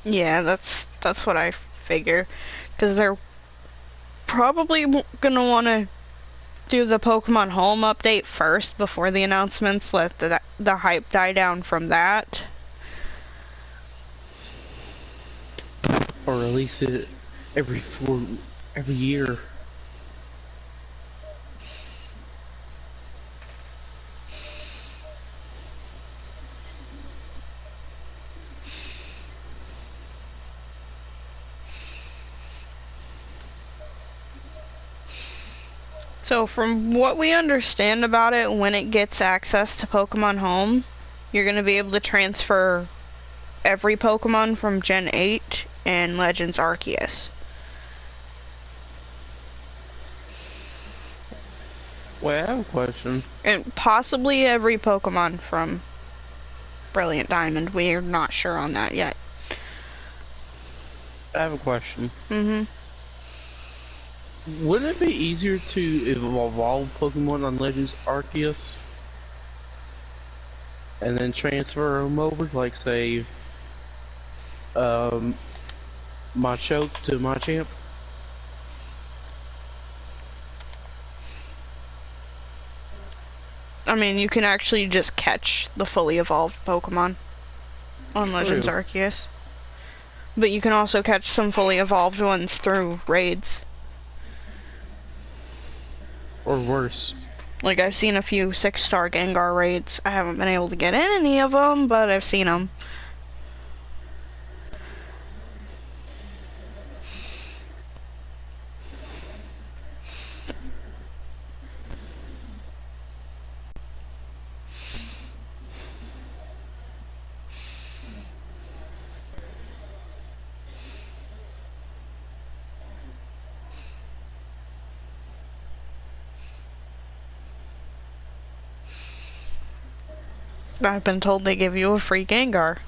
Yeah, that's what I figure, because they're probably gonna want to do the Pokemon Home update first before the announcements. Let the hype die down from that. Or release it every year. So from what we understand about it, when it gets access to Pokemon Home, you're going to be able to transfer every Pokemon from Gen 8 and Legends Arceus. Wait, I have a question. And possibly every Pokemon from Brilliant Diamond. We're not sure on that yet. I have a question. Mm-hmm. Wouldn't it be easier to evolve Pokemon on Legends Arceus and then transfer them over, like say, Machoke to Machamp? I mean, you can actually just catch the fully evolved Pokemon on Legends True. Arceus. But you can also catch some fully evolved ones through raids. Or worse. Like, I've seen a few 6-star Gengar raids. I haven't been able to get in any of them, but I've seen them. I've been told they give you a free Gengar.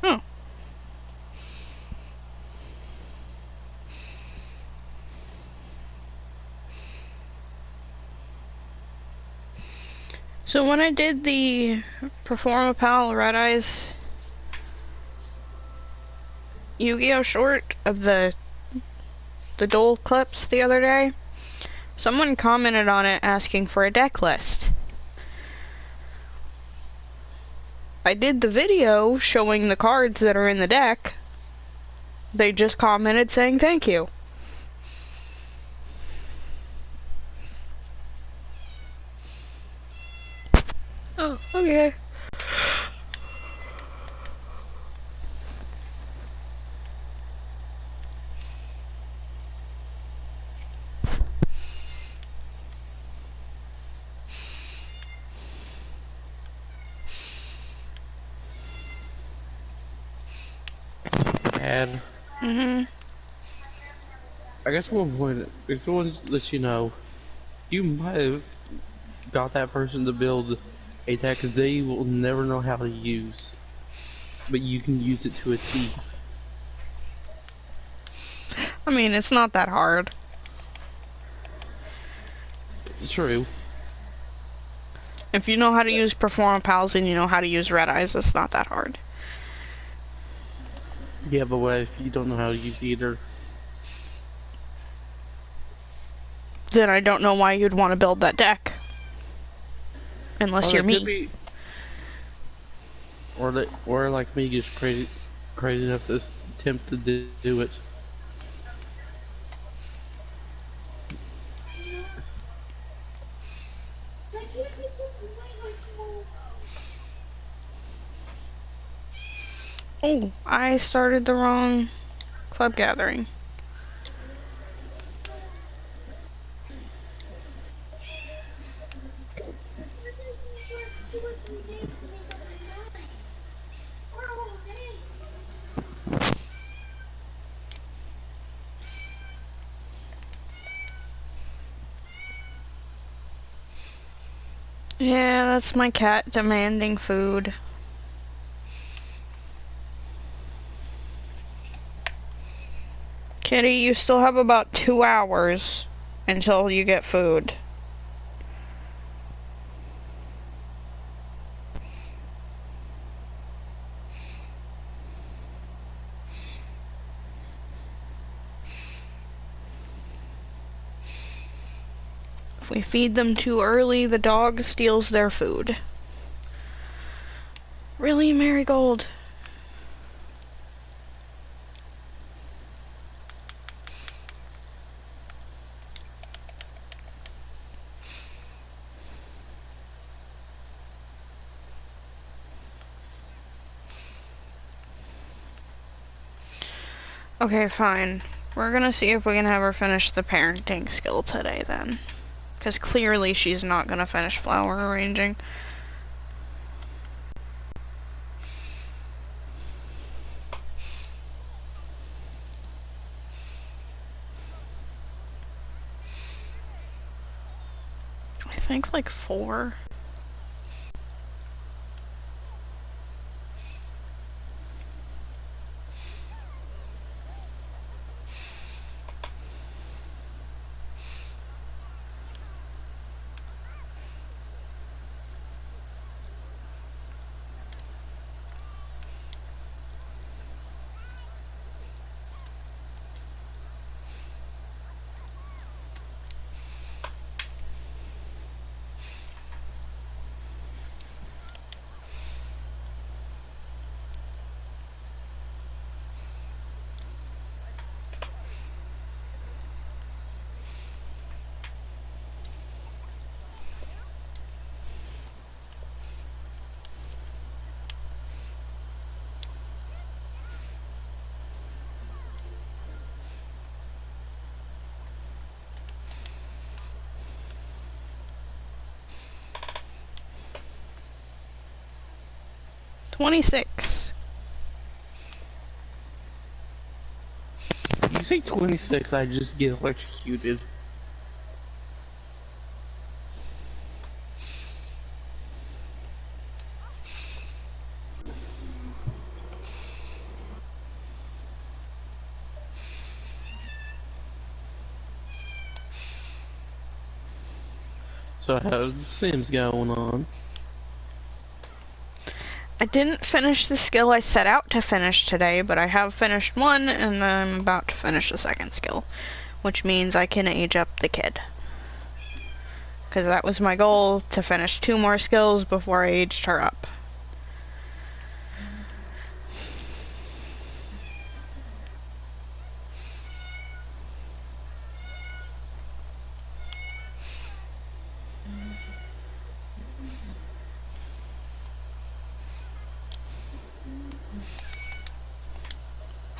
Oh. So when I did the Performapal Red Eyes Yu-Gi-Oh! Short of the dual clips the other day, someone commented on it asking for a deck list. I did the video showing the cards that are in the deck. They just commented saying thank you. Oh, okay. Bad. Mm-hmm. I guess one point, if someone lets you know, you might have got that person to build a deck they will never know how to use, but you can use it to a T. I mean, it's not that hard. True. If you know how to use Performapals and you know how to use Red Eyes, it's not that hard. Yeah, but what if you don't know how to use either? Then I don't know why you'd want to build that deck. Unless you're me. Be, or like me, just crazy enough to attempt to do it. Oh, I started the wrong club gathering. Yeah, that's my cat demanding food. Kitty, you still have about 2 hours until you get food. If we feed them too early, the dog steals their food. Really, Marigold? Okay, fine. We're gonna see if we can have her finish the parenting skill today then. Because clearly she's not gonna finish flower arranging. I think like 4. $26. You say 26, I just get electrocuted. So how's the Sims going on? I didn't finish the skill I set out to finish today, but I have finished one, and I'm about to finish the second skill, which means I can age up the kid. Because that was my goal, to finish 2 more skills before I aged her up.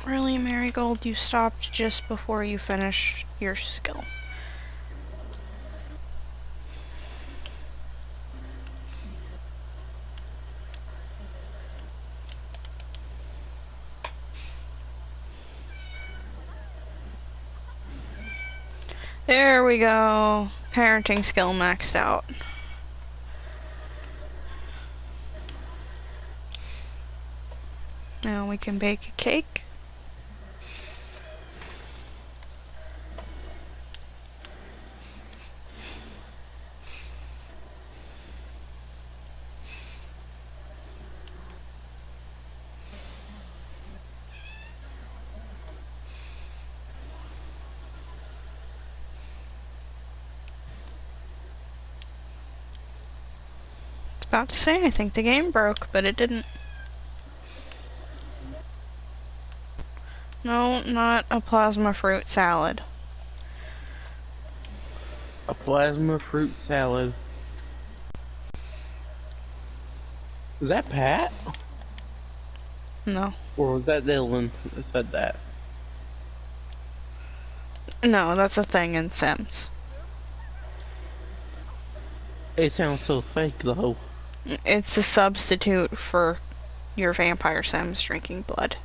Really, Marigold, you stopped just before you finished your skill. There we go. Parenting skill maxed out. Now we can bake a cake. About to say, I think the game broke, but it didn't. No, not a plasma fruit salad. A plasma fruit salad. Was that Pat? No. Or was that Dylan that said that? No, that's a thing in Sims. It sounds so fake though. It's a substitute for your vampire Sims drinking blood.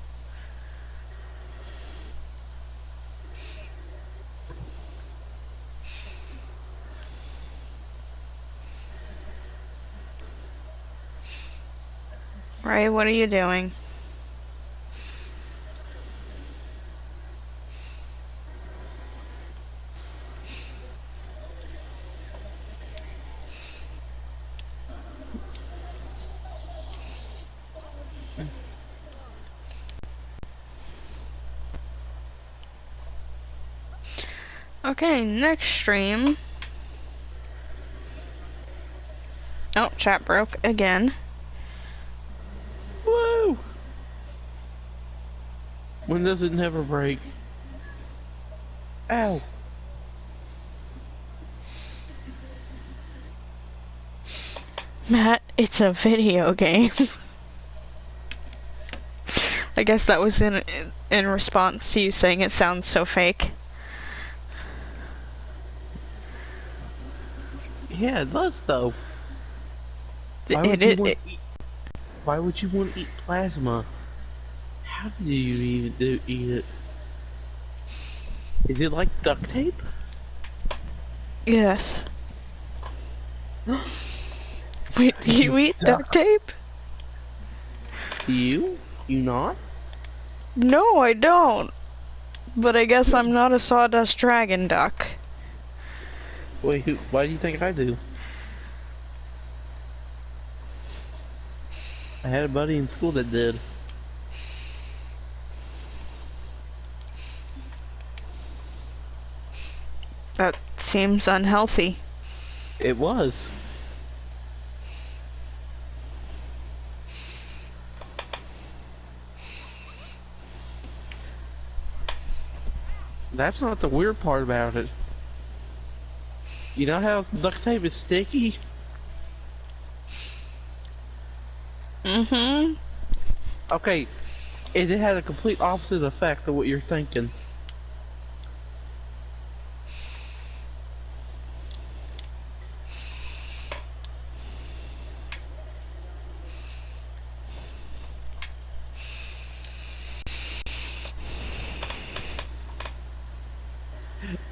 Right, what are you doing? Okay, next stream. Oh, chat broke again. Woo! When does it never break? Ow! Matt, it's a video game. I guess that was in response to you saying it sounds so fake. Yeah, it does though. Why would you want to eat? Why would you want to eat plasma? How do you even eat it? Is it like duct tape? Yes. Wait, do you eat duct tape? You? You not? No, I don't. But I guess I'm not a sawdust dragon duck. Wait, why do you think I do? I had a buddy in school that did. That seems unhealthy. It was. That's not the weird part about it. You know how duct tape is sticky? Mm-hmm. Okay, it had a complete opposite effect of what you're thinking.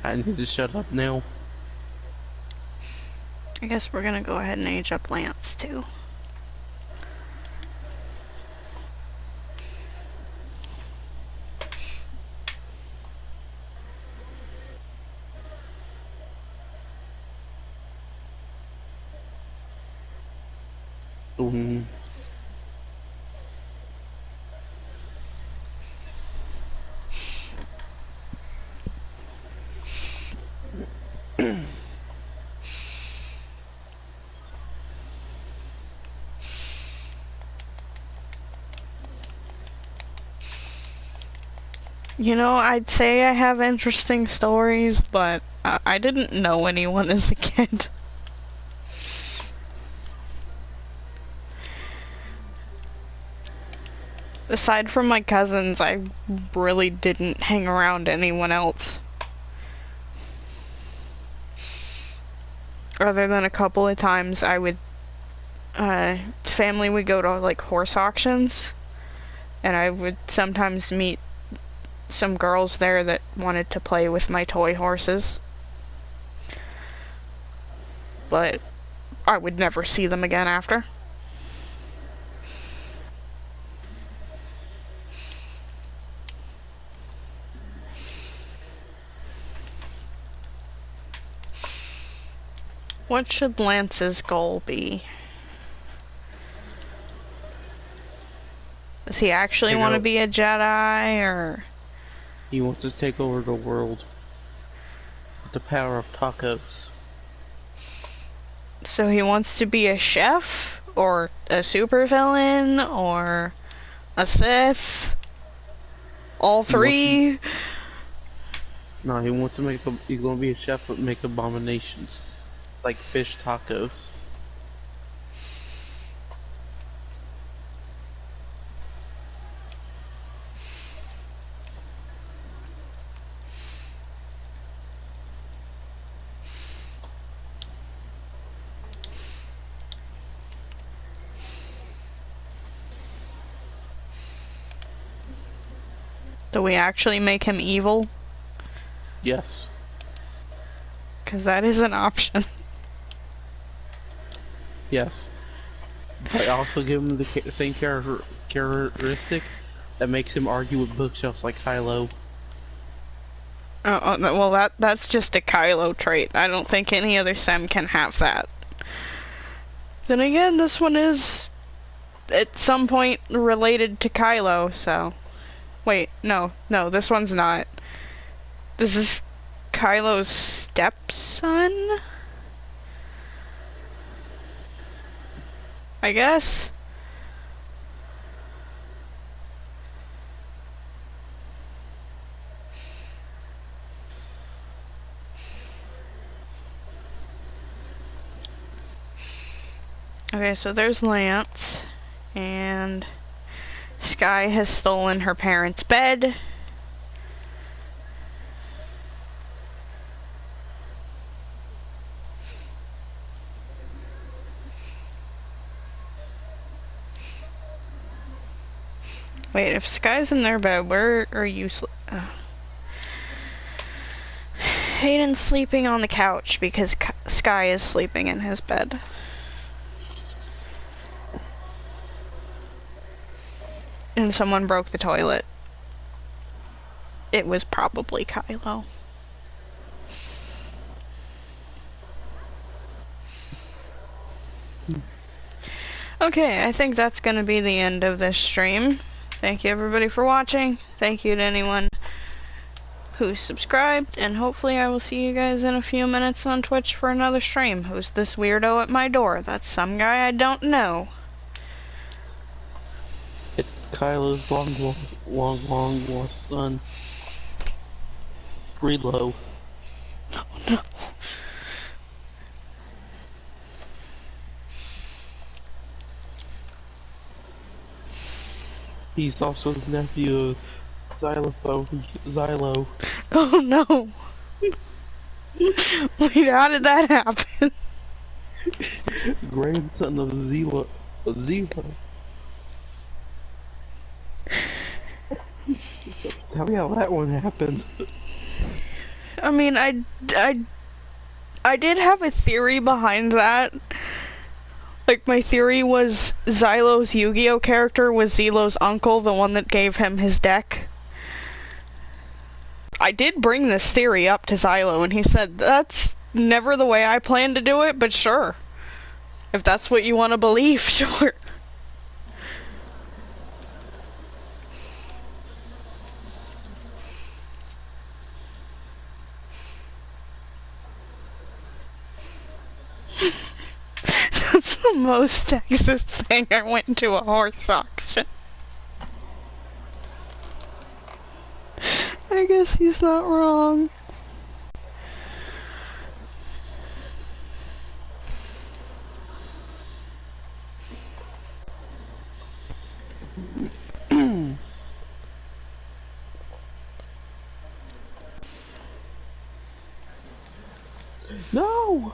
I need to shut up now. I guess we're gonna go ahead and age up Lance, too. Mm. You know, I'd say I have interesting stories, but I didn't know anyone as a kid. Aside from my cousins, I really didn't hang around anyone else. Other than a couple of times I would, family would go to like horse auctions, and I would sometimes meet some girls there that wanted to play with my toy horses. But I would never see them again after. What should Lance's goal be? Does he actually want to be a Jedi, or...? He wants to take over the world with the power of tacos. So he wants to be a chef, or a supervillain, or a Sith? All three? No, he wants to he's gonna be a chef but make abominations. Like fish tacos. Do we actually make him evil? Yes. Because that is an option. Yes. But also give him the same characteristic that makes him argue with bookshelves like Kylo. Well, that's just a Kylo trait. I don't think any other Sem can have that. Then again, this one is at some point related to Kylo, so... Wait, no, this one's not. This is Kylo's stepson? I guess? Okay, so there's Lance, and Sky has stolen her parents' bed. Wait, if Sky's in their bed, where are you Hayden's sleeping on the couch because Sky is sleeping in his bed. And someone broke the toilet. It was probably Kylo. Okay, I think that's gonna be the end of this stream. Thank you everybody for watching. Thank you to anyone who subscribed, and hopefully I will see you guys in a few minutes on Twitch for another stream. Who's this weirdo at my door? That's some guy I don't know. It's Kylo's long lost son. Reload. Oh no. He's also the nephew of Xylo. Oh no. Wait, how did that happen? Grandson of Zilo. Tell me how that one happened. I mean, I did have a theory behind that. Like, my theory was Xylo's Yu-Gi-Oh character was Xylo's uncle, the one that gave him his deck. I did bring this theory up to Xylo, and he said, that's never the way I plan to do it, but sure. If that's what you want to believe, sure. That's the most Texas thing. I went to a horse auction. I guess he's not wrong. No!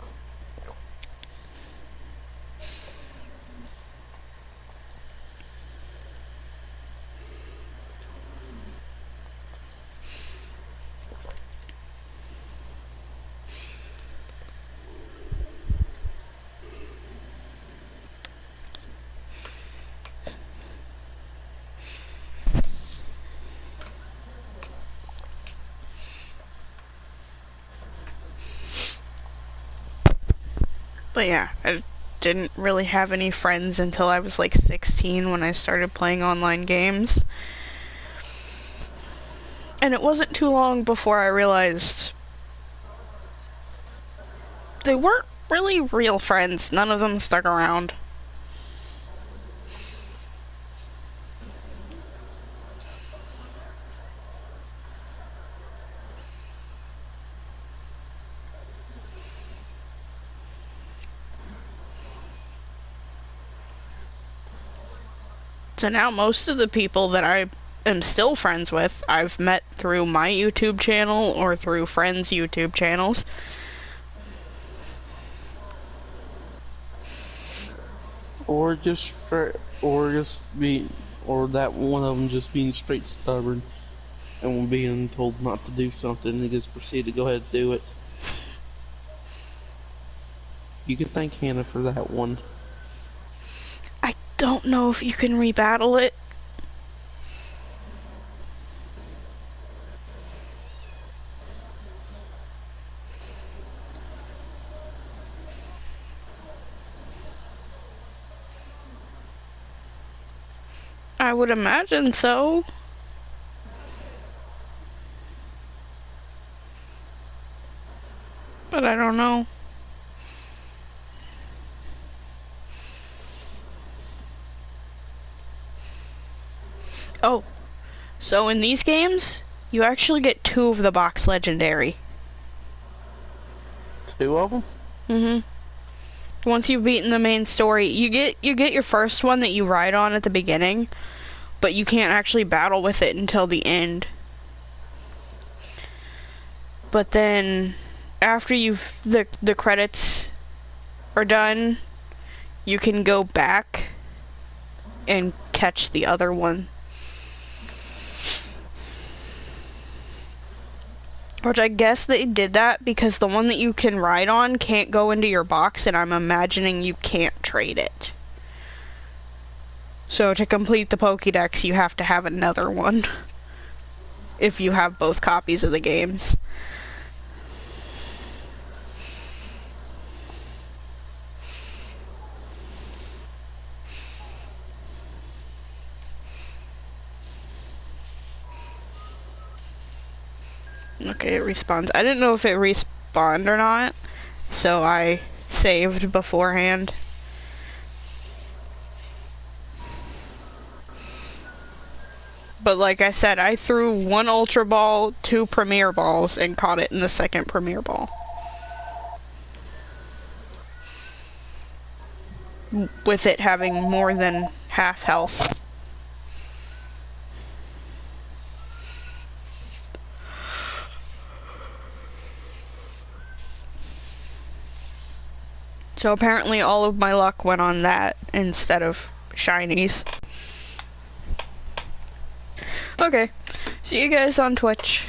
But yeah, I didn't really have any friends until I was like 16 when I started playing online games. And it wasn't too long before I realized they weren't really real friends. None of them stuck around. So now most of the people that I am still friends with, I've met through my YouTube channel or through friends' YouTube channels. Or that one of them just being straight stubborn. and when being told not to do something, they just proceed to go ahead and do it. You can thank Hannah for that one. I don't know if you can rebattle it. I would imagine so. But I don't know. Oh, so in these games, you actually get 2 of the box legendary. 2 of them? Mm-hmm. Once you've beaten the main story, you get your first one that you ride on at the beginning, but you can't actually battle with it until the end. But then, after the credits are done, you can go back and catch the other one. Which I guess they did that because the one that you can ride on can't go into your box, and I'm imagining you can't trade it. So to complete the Pokédex, you have to have another one. If you have both copies of the games. Okay, it respawns. I didn't know if it respawned or not, so I saved beforehand. But like I said, I threw 1 Ultra Ball, 2 Premier Balls, and caught it in the second Premier Ball. With it having more than half health. So apparently all of my luck went on that instead of shinies. Okay, see you guys on Twitch.